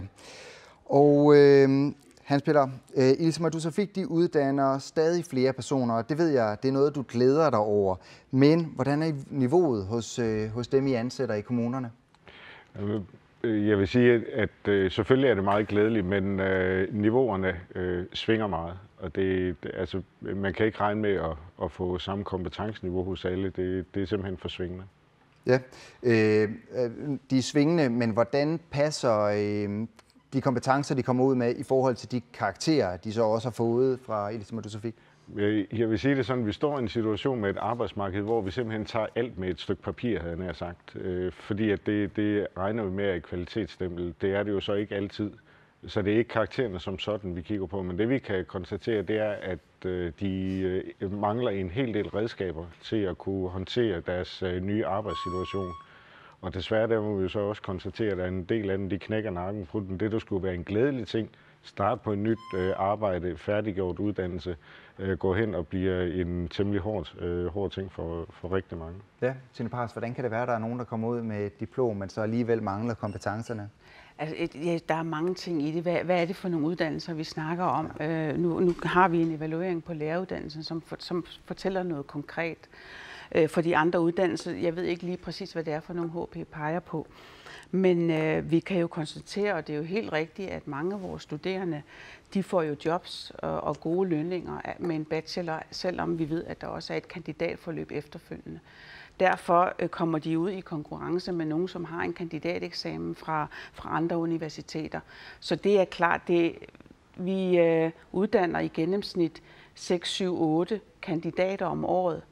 Og Hans Peter, Elisima Dusarik, de uddanner stadig flere personer, og det ved jeg, det er noget, du glæder dig over. Men hvordan er niveauet hos dem, I ansætter i kommunerne? Jeg vil sige, at selvfølgelig er det meget glædeligt, men niveauerne svinger meget. Og altså, man kan ikke regne med at få samme kompetenceniveau hos alle. Det er simpelthen for svingende. Ja, de er svingende, men hvordan passer de kompetencer, de kommer ud med i forhold til de karakterer, de så også har fået fra Elisima Dusarik? Jeg vil sige det sådan, at vi står i en situation med et arbejdsmarked, hvor vi simpelthen tager alt med et stykke papir, havde jeg nær sagt. Fordi at det regner vi med at kvalitetsstempel. Det er det jo så ikke altid. Så det er ikke karaktererne som sådan, vi kigger på. Men det vi kan konstatere, det er, at de mangler en hel del redskaber til at kunne håndtere deres nye arbejdssituation. Og desværre der må vi så også konstatere, at en del af dem, de knækker nakken på den. Det, der skulle være en glædelig ting, start på et nyt arbejde, færdiggjort uddannelse, gå hen og bliver en temmelig hård ting for rigtig mange. Ja, Tina Pars, hvordan kan det være, at der er nogen, der kommer ud med et diplom, men så alligevel mangler kompetencerne? Altså, der er mange ting i det. Hvad er det for nogle uddannelser, vi snakker om? Nu har vi en evaluering på læreruddannelsen, som fortæller noget konkret. for de andre uddannelser. Jeg ved ikke lige præcis, hvad det er for nogle HP peger på. Men vi kan jo konstatere, og det er jo helt rigtigt, at mange af vores studerende, de får jo jobs og gode lønninger med en bachelor, selvom vi ved, at der også er et kandidatforløb efterfølgende. Derfor kommer de ud i konkurrence med nogen, som har en kandidateksamen fra andre universiteter. Så det er klart, vi uddanner i gennemsnit 6, 7, 8 kandidater om året,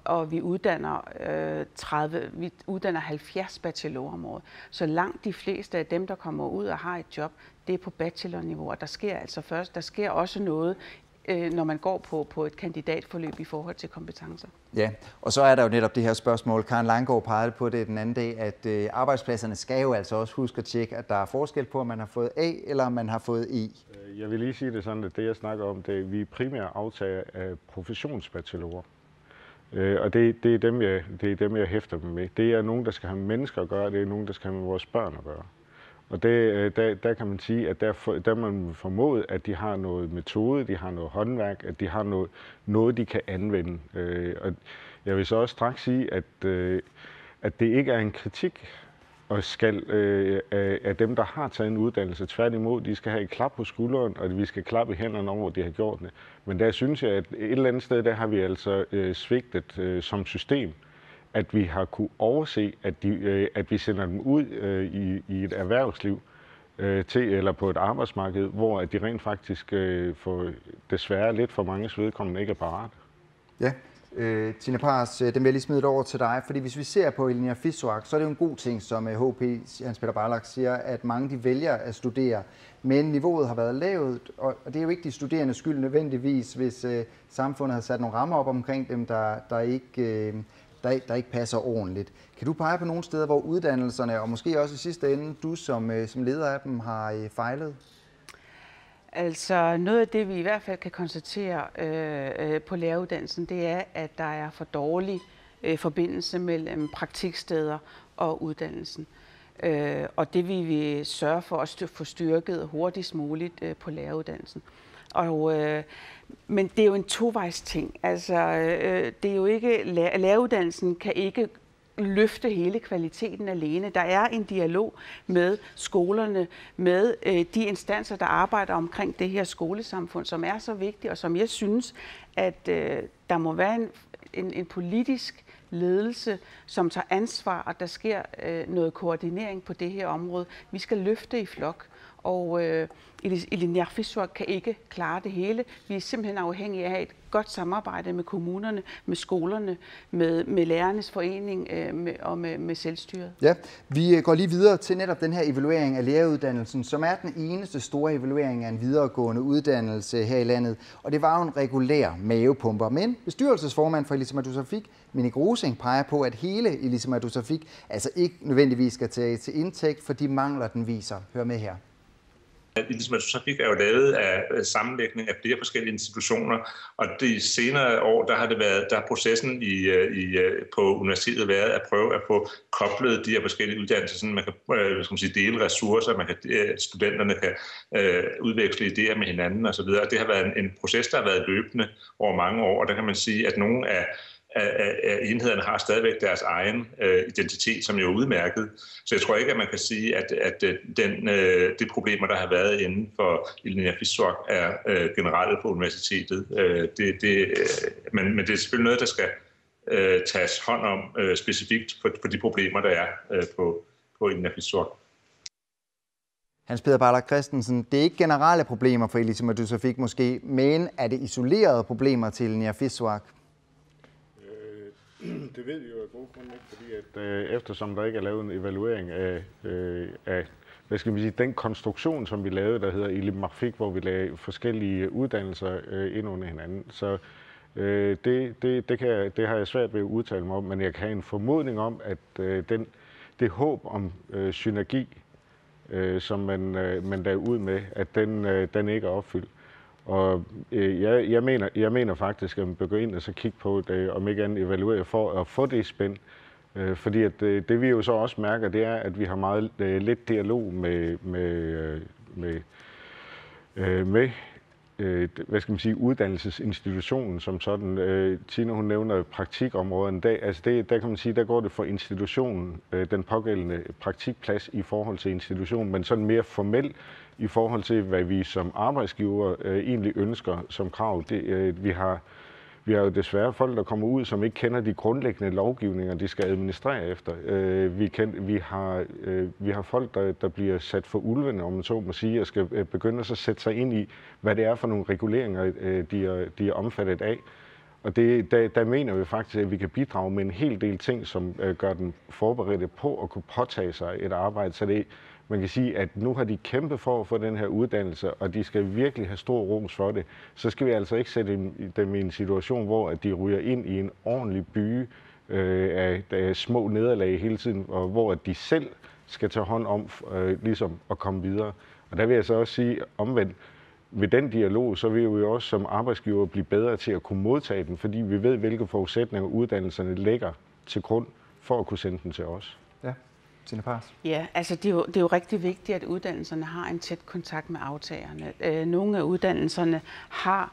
og vi uddanner 70 bachelorer om året. Så langt de fleste af dem, der kommer ud og har et job, det er på bachelorniveau. Og der sker også noget, når man går på et kandidatforløb i forhold til kompetencer. Ja, og så er der jo netop det her spørgsmål. Karen Langgaard pegede på det den anden dag, at arbejdspladserne skal jo altså også huske at tjekke, at der er forskel på, om man har fået A eller om man har fået E. Jeg vil lige sige det sådan, at det jeg snakker om, det er, vi primært aftager af professionsbachelorer. Og det er dem, jeg hæfter dem med. Det er nogen, der skal have med mennesker at gøre, det er nogen, der skal have med vores børn at gøre. Og der kan man sige, at der man formået, at de har noget metode, de har noget håndværk, at de har noget de kan anvende. Og jeg vil så også straks sige, at det ikke er en kritik af dem, der har taget en uddannelse. Tværtimod, de skal have et klap på skulderen, og vi skal klappe i hænderne over, at de har gjort det. Men der synes jeg, at et eller andet sted, der har vi altså svigtet som system, at vi har kunne overse, at vi sender dem ud i et erhvervsliv eller på et arbejdsmarked, hvor at de rent faktisk får desværre lidt for mange vedkommende ikke er parat. Ja. Tine Pars, den vil jeg lige smide over til dig, fordi hvis vi ser på Linea Fissuak, så er det jo en god ting, som HP Hans Peter Barlach siger, at mange de vælger at studere, men niveauet har været lavt, og det er jo ikke de studerendes skyld nødvendigvis, hvis samfundet har sat nogle rammer op omkring dem, der ikke passer ordentligt. Kan du pege på nogle steder, hvor uddannelserne, og måske også i sidste ende, du som leder af dem, har fejlet? Altså noget af det, vi i hvert fald kan konstatere på læreruddannelsen, det er, at der er for dårlig forbindelse mellem praktiksteder og uddannelsen. Og det vil vi sørge for at få styrket hurtigst muligt på læreruddannelsen. Men det er jo en tovejs ting. Altså, det er jo ikke, læreruddannelsen kan ikke løfte hele kvaliteten alene. Der er en dialog med skolerne, med de instanser, der arbejder omkring det her skolesamfund, som er så vigtigt, og som jeg synes, at der må være en politisk ledelse, som tager ansvar, og der sker noget koordinering på det her område. Vi skal løfte i flok, og Linea Fissuak kan ikke klare det hele. Vi er simpelthen afhængige af at have et godt samarbejde med kommunerne, med skolerne, med lærernes forening og med selvstyret. Ja, vi går lige videre til netop den her evaluering af læreruddannelsen, som er den eneste store evaluering af en videregående uddannelse her i landet. Og det var jo en regulær mavepumper. Men bestyrelsesformand for Ilisimatusarfik, Minik Rosing, peger på, at hele Ilisimatusarfik altså ikke nødvendigvis skal tage til indtægt for de mangler, den viser. Hør med her. Ilisimatusarfik er jo lavet af sammenlægning af flere forskellige institutioner, og de senere år, der har processen på universitetet været at prøve at få koblet de her forskellige uddannelser, så man kan dele ressourcer, studenterne kan udveksle idéer med hinanden osv. Det har været en proces, der har været løbende over mange år, og der kan man sige, at nogle af enhederne har stadigvæk deres egen identitet, som jo er udmærket. Så jeg tror ikke, at man kan sige, at de problemer, der har været inden for Linea Fissuak, er generelle på universitetet. Men det er selvfølgelig noget, der skal tages hånd om specifikt for de problemer, der er på Linea Fissuak. Hans Peter Barlach Christensen, det er ikke generelle problemer for Ilisimatusarfik måske, men er det isolerede problemer til Linea Fissuak? Det ved vi jo af gode grunde ikke, fordi at eftersom der ikke er lavet en evaluering af hvad skal man sige, den konstruktion, som vi lavede, der hedder Ilisimatusarfik, hvor vi lagde forskellige uddannelser ind under hinanden. Så det har jeg svært ved at udtale mig om, men jeg kan have en formodning om, at det håb om synergi, som man der ud med, at den ikke er opfyldt. Og jeg mener faktisk, at man bør gå ind og så kigge på det, om ikke andet evaluere for at få det i spænd. Fordi at det vi jo så også mærker, det er, at vi har meget lidt dialog med hvad skal man sige, uddannelsesinstitutionen som sådan. Tina, hun nævner praktikområden. Der kan man sige, der går det for institutionen, den pågældende praktikplads i forhold til institutionen, men sådan mere formelt i forhold til, hvad vi som arbejdsgiver egentlig ønsker som krav. Vi har jo desværre folk, der kommer ud, som ikke kender de grundlæggende lovgivninger, de skal administrere efter. Vi har folk, der bliver sat for ulvene, om man så må sige, og skal begynde at sætte sig ind i, hvad det er for nogle reguleringer, de er omfattet af. Og der mener vi faktisk, at vi kan bidrage med en hel del ting, som gør dem forberedte på at kunne påtage sig et arbejde. Så man kan sige, at nu har de kæmpet for at få den her uddannelse, og de skal virkelig have stor ros for det. Så skal vi altså ikke sætte dem i en situation, hvor de ryger ind i en ordentlig byge af små nederlag hele tiden, og hvor de selv skal tage hånd om ligesom at komme videre. Og der vil jeg så også sige omvendt, ved den dialog, så vil vi jo også som arbejdsgiver blive bedre til at kunne modtage den, fordi vi ved, hvilke forudsætninger uddannelserne lægger til grund for at kunne sende den til os. Ja. Tina Pars. Ja, altså det er jo rigtig vigtigt, at uddannelserne har en tæt kontakt med aftagerne. Nogle af uddannelserne har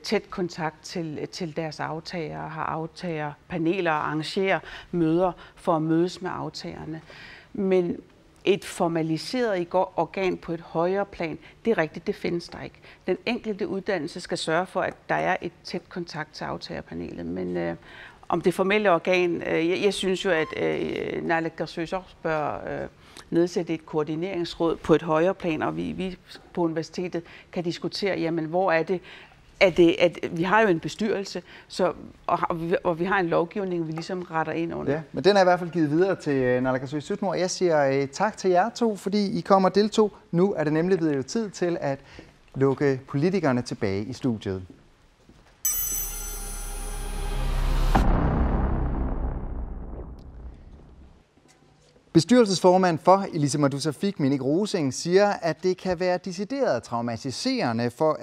tæt kontakt til deres aftagere, har aftagerpaneler og arrangerer møder for at mødes med aftagerne. Men et formaliseret organ på et højere plan, det er rigtigt, det findes der ikke. Den enkelte uddannelse skal sørge for, at der er et tæt kontakt til aftagerpanelet, men om det formelle organ, jeg synes jo, at naalakkersuisut også bør nedsætte et koordineringsråd på et højere plan, og vi på universitetet kan diskutere, jamen hvor er det, at vi har jo en bestyrelse, og vi har en lovgivning, vi ligesom retter ind under. Ja, men den er i hvert fald givet videre til naalakkersuisut. Og jeg siger tak til jer to, fordi I kommer og deltog. Nu er det nemlig blevet tid til at lukke politikerne tilbage i studiet. Bestyrelsesformand for Ilisimatusarfik, Minik Rosing, siger, at det kan være decideret traumatiserende for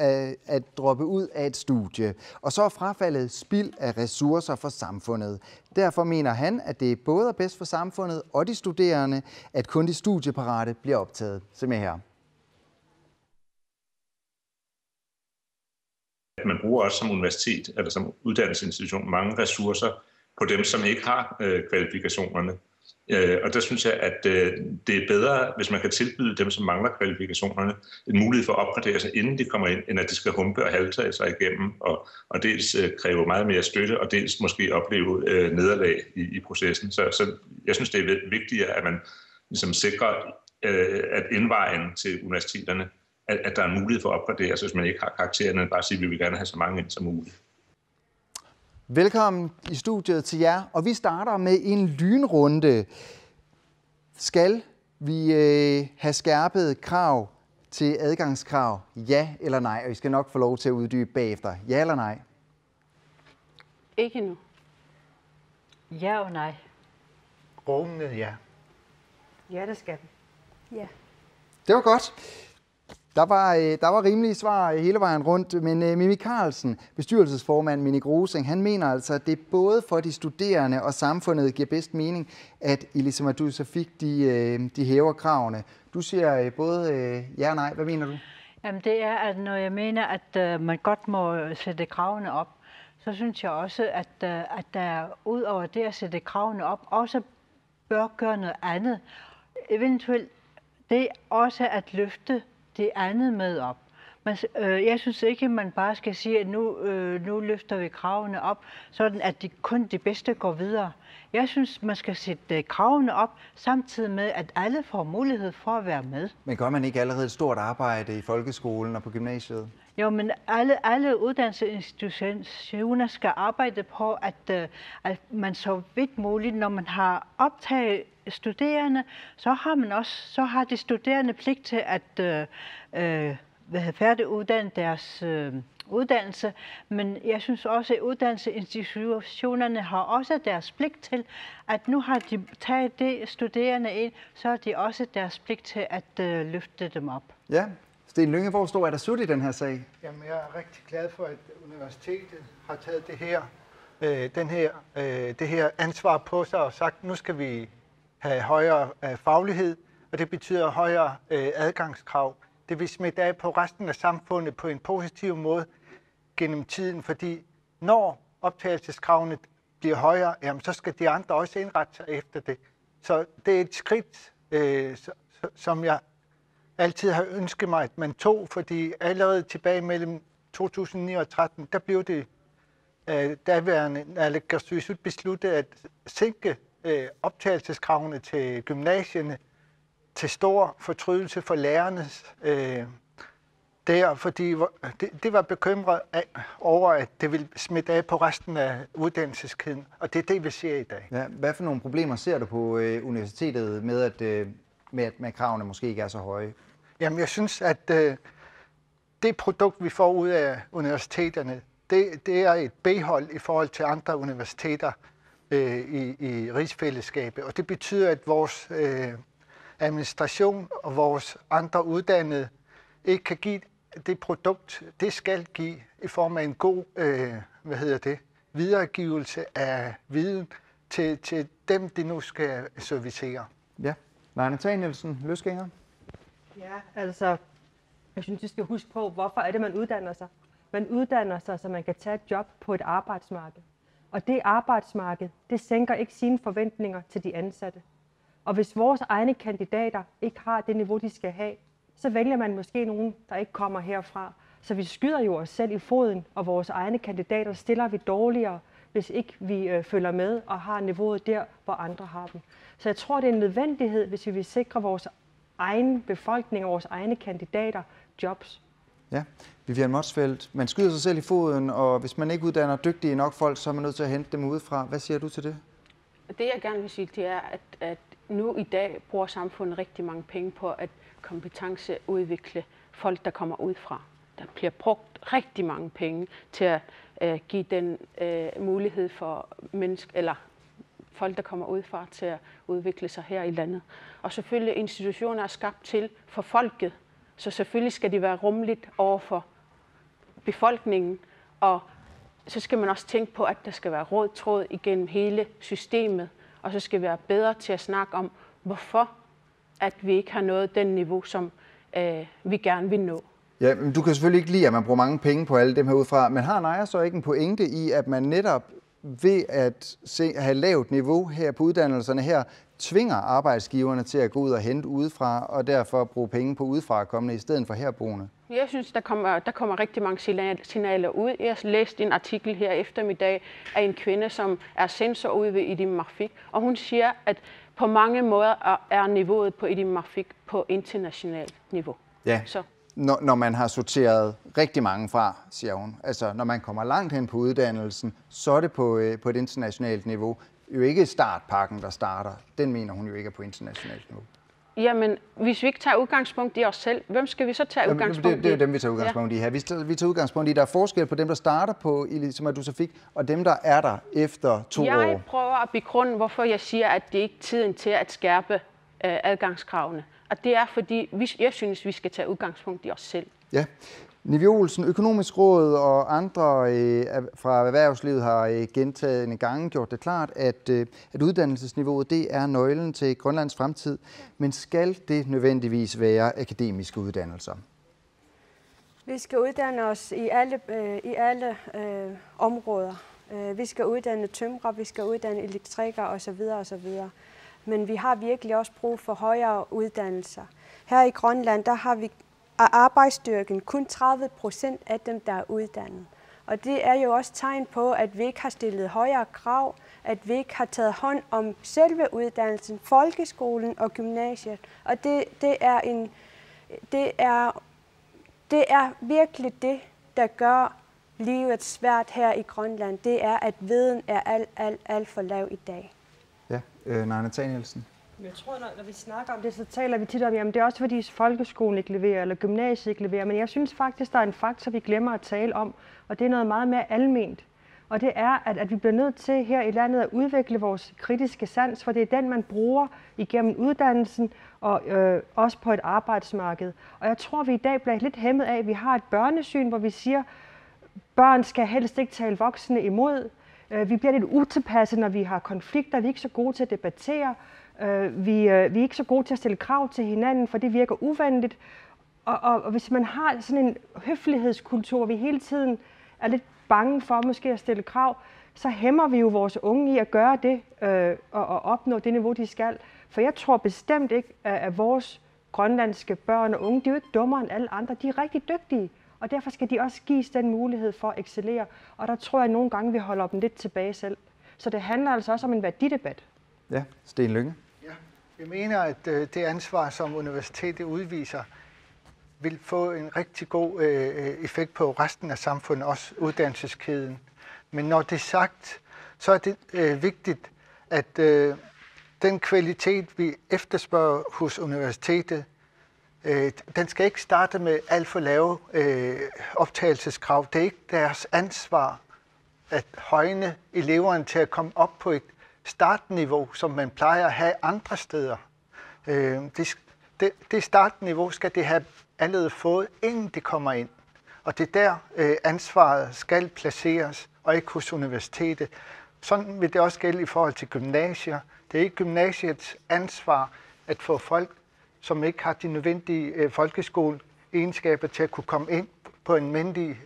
at droppe ud af et studie, og så er frafaldet spild af ressourcer for samfundet. Derfor mener han, at det både er bedst for samfundet og de studerende, at kun de studieparate bliver optaget. Se med her. Man bruger også som universitet eller som uddannelsesinstitution mange ressourcer på dem, som ikke har kvalifikationerne. Og der synes jeg, at det er bedre, hvis man kan tilbyde dem, som mangler kvalifikationerne, en mulighed for at opgradere sig, inden de kommer ind, end at de skal humpe og haltage sig igennem, og dels kræve meget mere støtte, og dels måske opleve nederlag i processen. Så jeg synes, det er vigtigere, at man ligesom sikrer, at indvejen til universiteterne, at der er en mulighed for at opgradere sig, hvis man ikke har karaktererne, bare sige, at vi vil gerne have så mange ind som muligt. Velkommen i studiet til jer, og vi starter med en lynrunde. Skal vi have skærpet krav til adgangskrav? Ja eller nej? Og I skal nok få lov til at uddybe bagefter. Ja eller nej? Ikke nu. Ja og nej. Rungende ja. Ja, det skal vi. Ja. Det var godt. Der var rimelige svar hele vejen rundt, men Mimi Carlsen, bestyrelsesformand Minik Rosing, han mener altså, at det både for de studerende og samfundet giver bedst mening, at Ilisimatusarfik de hæver kravene. Du siger både ja og nej. Hvad mener du? Jamen det er, at når jeg mener, at man godt må sætte kravene op, så synes jeg også, at der ud over det at sætte kravene op, også bør gøre noget andet. Eventuelt det også at løfte det andet med op. Men jeg synes ikke, at man bare skal sige, at nu løfter vi kravene op, sådan at kun de bedste går videre. Jeg synes, man skal sætte kravene op, samtidig med, at alle får mulighed for at være med. Men gør man ikke allerede et stort arbejde i folkeskolen og på gymnasiet? Jo, men alle uddannelsesinstitutioner skal arbejde på, at man så vidt muligt, når man har optaget studerende, så har de studerende pligt til at færdiguddanne deres uddannelse. Men jeg synes også, at uddannelsesinstitutionerne har også deres pligt til, at nu har de taget de studerende ind, så har de også deres pligt til at løfte dem op. Ja. Sten Lynge, hvor stor er der sut i den her sag? Jamen, jeg er rigtig glad for, at universitetet har taget det her ansvar på sig og sagt, nu skal vi have højere faglighed, og det betyder højere adgangskrav det vil smitte af på resten af samfundet på en positiv måde gennem tiden, fordi når optagelseskravene bliver højere, jamen, så skal de andre også indrette sig efter det. Så det er et skridt, som jeg altid har ønsket mig, at man tog, fordi allerede tilbage mellem 2009 og 2013, der blev det daværende naalakkersuisut besluttet at sænke optagelseskravene til gymnasierne til stor fortrydelse for lærernes fordi det var bekymret over, at det ville smitte af på resten af uddannelseskæden, og det er det, vi ser i dag. Ja, hvad for nogle problemer ser du på universitetet med, at kravene måske ikke er så høje? Jamen, jeg synes, at det produkt, vi får ud af universiteterne, det er et B-hold i forhold til andre universiteter i rigsfællesskabet, og det betyder, at vores administration og vores andre uddannede ikke kan give det produkt, det skal give i form af en god videregivelse af viden til dem, de nu skal servicere. Ja. Lejne Danielsen, løsgænger. Ja, altså, jeg synes, vi skal huske på, hvorfor er det, man uddanner sig. Man uddanner sig, så man kan tage et job på et arbejdsmarked. Og det arbejdsmarked, det sænker ikke sine forventninger til de ansatte. Og hvis vores egne kandidater ikke har det niveau, de skal have, så vælger man måske nogen, der ikke kommer herfra. Så vi skyder jo os selv i foden, og vores egne kandidater stiller vi dårligere, hvis ikke vi følger med og har niveauet der, hvor andre har dem. Så jeg tror, det er en nødvendighed, hvis vi vil sikre vores egen befolkning og vores egne kandidater jobs. Ja, Vivian Motzfeldt, man skyder sig selv i foden, og hvis man ikke uddanner dygtige nok folk, så er man nødt til at hente dem udefra. Hvad siger du til det? Det jeg gerne vil sige, det er, at nu i dag bruger samfundet rigtig mange penge på at kompetenceudvikle folk, der kommer udefra. Der bliver brugt rigtig mange penge til at give den mulighed for folk, der kommer udefra, til at udvikle sig her i landet. Og selvfølgelig institutioner er skabt til for folket, så selvfølgelig skal de være rummeligt over for befolkningen, og så skal man også tænke på, at der skal være rød tråd igennem hele systemet, og så skal vi være bedre til at snakke om, hvorfor at vi ikke har nået den niveau, som vi gerne vil nå. Ja, men du kan selvfølgelig ikke lide, at man bruger mange penge på alle dem her udefra, men har Naja så ikke en pointe i, at man netop ved at have lavt niveau her på uddannelserne her, tvinger arbejdsgiverne til at gå ud og hente udefra, og derfor bruge penge på udefra kommende i stedet for herboende? Jeg synes, der kommer rigtig mange signaler ud. Jeg læste en artikel her eftermiddag af en kvinde, som er censor ude ved Edim Marfik, og hun siger, at på mange måder er niveauet på Edim Marfik på internationalt niveau. Ja. Så. Når man har sorteret rigtig mange fra, siger hun. Altså, når man kommer langt hen på uddannelsen, så er det på et internationalt niveau. Jo ikke startpakken, der starter. Den mener hun jo ikke er på internationalt niveau. Jamen, hvis vi ikke tager udgangspunkt i os selv, hvem skal vi så tage udgangspunkt i? Det er jo dem, vi tager udgangspunkt i her. Vi tager udgangspunkt i, der er forskel på dem, der starter på, som du så fik, og dem, der er der efter 2 år. Jeg prøver at begrunde, hvorfor jeg siger, at det ikke er tiden til at skærpe adgangskravene. Og det er, fordi jeg synes, vi skal tage udgangspunkt i os selv. Ja. Nivi Olsen, Økonomisk Råd og andre fra erhvervslivet har gentagne gange gjort det klart, at uddannelsesniveauet det er nøglen til Grønlands fremtid. Men skal det nødvendigvis være akademiske uddannelser? Vi skal uddanne os i alle områder. Vi skal uddanne tømrer, vi skal uddanne elektrikere osv. osv. Men vi har virkelig også brug for højere uddannelser. Her i Grønland, der har vi arbejdsstyrken kun 30% af dem, der er uddannet. Og det er jo også tegn på, at vi ikke har stillet højere krav, at vi ikke har taget hånd om selve uddannelsen, folkeskolen og gymnasiet. Og det er virkelig det, der gør livet svært her i Grønland. Det er, at viden er alt for lav i dag. Ja, Naja Danielsen. Jeg tror, når vi snakker om det, så taler vi tit om, at det er også fordi folkeskolen ikke leverer, eller gymnasiet ikke leverer. Men jeg synes faktisk, der er en faktor, vi glemmer at tale om, og det er noget meget mere alment. Og det er, at vi bliver nødt til her i landet at udvikle vores kritiske sans, for det er den, man bruger igennem uddannelsen og også på et arbejdsmarked. Og jeg tror, vi i dag bliver lidt hæmmet af, at vi har et børnesyn, hvor vi siger, børn skal helst ikke tale voksne imod. Vi bliver lidt utilpasset, når vi har konflikter. Vi er ikke så gode til at debattere. Vi er ikke så gode til at stille krav til hinanden, for det virker uvenligt. Og hvis man har sådan en høflighedskultur, hvor vi hele tiden er lidt bange for måske at stille krav, så hæmmer vi jo vores unge i at gøre det og opnå det niveau, de skal. For jeg tror bestemt ikke, at vores grønlandske børn og unge, de er jo ikke dummere end alle andre. De er rigtig dygtige, og derfor skal de også gives den mulighed for at excellere. Og der tror jeg, at nogle gange, vi holder dem lidt tilbage selv. Så det handler altså også om en værdidebat. Ja, Sten Lynge. Ja, jeg mener, at det ansvar, som universitetet udviser, vil få en rigtig god effekt på resten af samfundet, også uddannelseskæden. Men når det er sagt, så er det vigtigt, at den kvalitet, vi efterspørger hos universitetet, den skal ikke starte med alt for lave optagelseskrav. Det er ikke deres ansvar at højne eleverne til at komme op på et startniveau, som man plejer at have andre steder. Det startniveau skal det have allerede fået, inden det kommer ind. Og det er der ansvaret skal placeres, og ikke hos universitetet. Sådan vil det også gælde i forhold til gymnasier. Det er ikke gymnasiets ansvar at få folk, som ikke har de nødvendige folkeskoleegenskaber til at kunne komme ind på en almindelig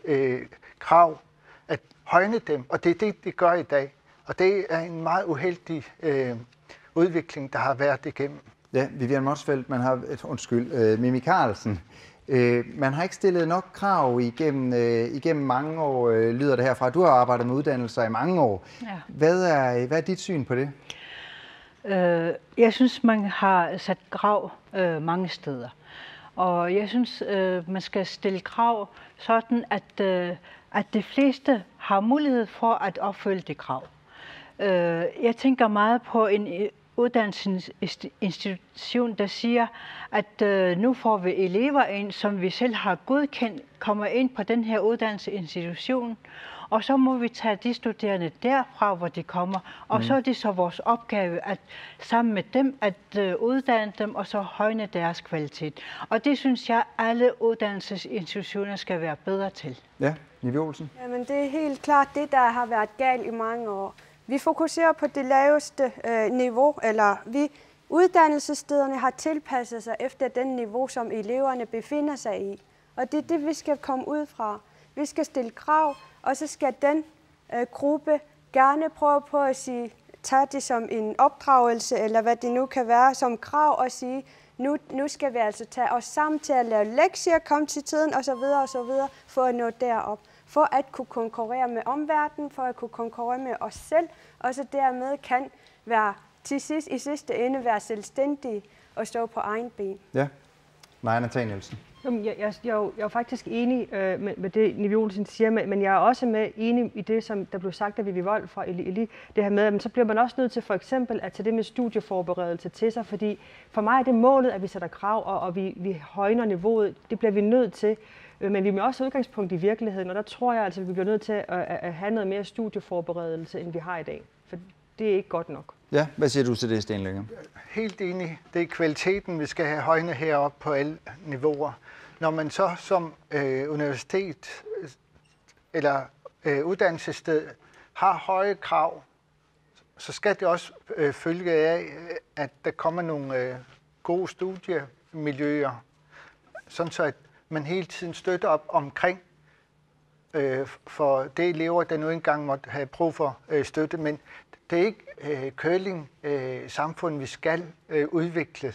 krav, at højne dem. Og det er det, de gør i dag. Og det er en meget uheldig udvikling, der har været igennem. Ja, Vivian Motzfeldt, Mimi Carlsen. Man har ikke stillet nok krav igennem mange år, lyder det herfra. Du har arbejdet med uddannelser i mange år. Ja. Hvad er dit syn på det? Jeg synes, man har sat krav mange steder. Og jeg synes, man skal stille krav sådan, at de fleste har mulighed for at opfylde de krav. Jeg tænker meget på en uddannelsesinstitution, der siger, at nu får vi elever ind, som vi selv har godkendt, kommer ind på den her uddannelsesinstitution, og så må vi tage de studerende derfra, hvor de kommer, og så er det så vores opgave at sammen med dem at uddanne dem og så højne deres kvalitet. Og det synes jeg, alle uddannelsesinstitutioner skal være bedre til. Ja, Nivi Olsen. Jamen det er helt klart det, der har været galt i mange år. Vi fokuserer på det laveste niveau, eller uddannelsesstederne har tilpasset sig efter den niveau, som eleverne befinder sig i. Og det er det, vi skal komme ud fra. Vi skal stille krav, og så skal den gruppe gerne prøve på at tage det som en opdragelse, eller hvad det nu kan være, som krav, og sige, nu skal vi altså tage os sammen til at lave lektier, komme til tiden osv., for at nå derop. For at kunne konkurrere med omverdenen, for at kunne konkurrere med os selv, og så dermed kan være i sidste ende være selvstændige og stå på egen ben. Ja, Maja Nathanielsen. Jeg er faktisk enig med det, Nivi Olsen siger, men jeg er også enig i det, som der blev sagt af Vivi Wold fra Eli, det her med, at så bliver man også nødt til for eksempel at tage det med studieforberedelse til sig, fordi for mig er det målet, at vi sætter krav, og vi højner niveauet. Det bliver vi nødt til. Men vi må også have udgangspunkt i virkeligheden, og der tror jeg altså, at vi bliver nødt til at have noget mere studieforberedelse, end vi har i dag. For det er ikke godt nok. Ja, hvad siger du til det, Sten Lynge? Helt enig. Det er kvaliteten, vi skal have højne heroppe på alle niveauer. Når man så som universitet eller uddannelsessted har høje krav, så skal det også følge af, at der kommer nogle gode studiemiljøer, sådan så at man hele tiden støtter op omkring for det elever, der nu engang måtte have brug for støtte. Men det er ikke curling-samfund, vi skal udvikle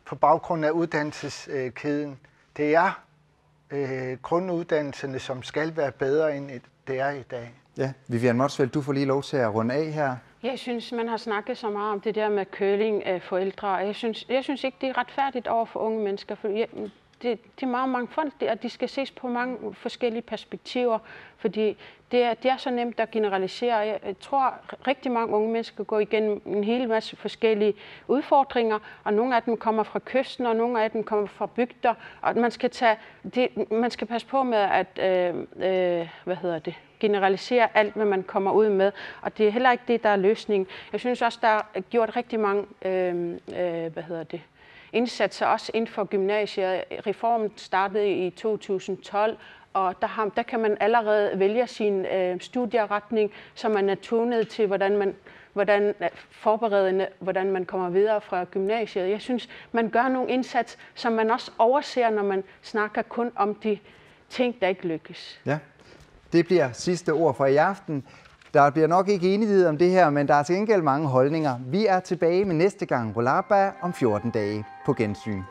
på baggrund af uddannelseskæden. Det er grunduddannelserne, som skal være bedre, end det er i dag. Ja, Vivian Motzfeldt, du får lige lov til at runde af her. Jeg synes, man har snakket så meget om det der med curling af forældre. Jeg synes ikke, det er retfærdigt over for unge mennesker, for det er meget mangfoldigt, at de skal ses på mange forskellige perspektiver, fordi det er så nemt at generalisere. Jeg tror, rigtig mange unge mennesker går igennem en hel masse forskellige udfordringer, og nogle af dem kommer fra kysten, og nogle af dem kommer fra bygder, og man skal passe på med at generalisere alt, hvad man kommer ud med, og det er heller ikke det, der er løsningen. Jeg synes også, der er gjort rigtig mange indsatser også inden for gymnasiet. Reformen startede i 2012, Og der kan man allerede vælge sin studieretning, så man er tunet til, hvordan man kommer videre fra gymnasiet. Jeg synes, man gør nogle indsats, som man også overser, når man snakker kun om de ting, der ikke lykkes. Ja, det bliver sidste ord for i aften. Der bliver nok ikke enighed om det her, men der er til gengæld mange holdninger. Vi er tilbage med næste gang Rolaba om 14 dage. På gensyn.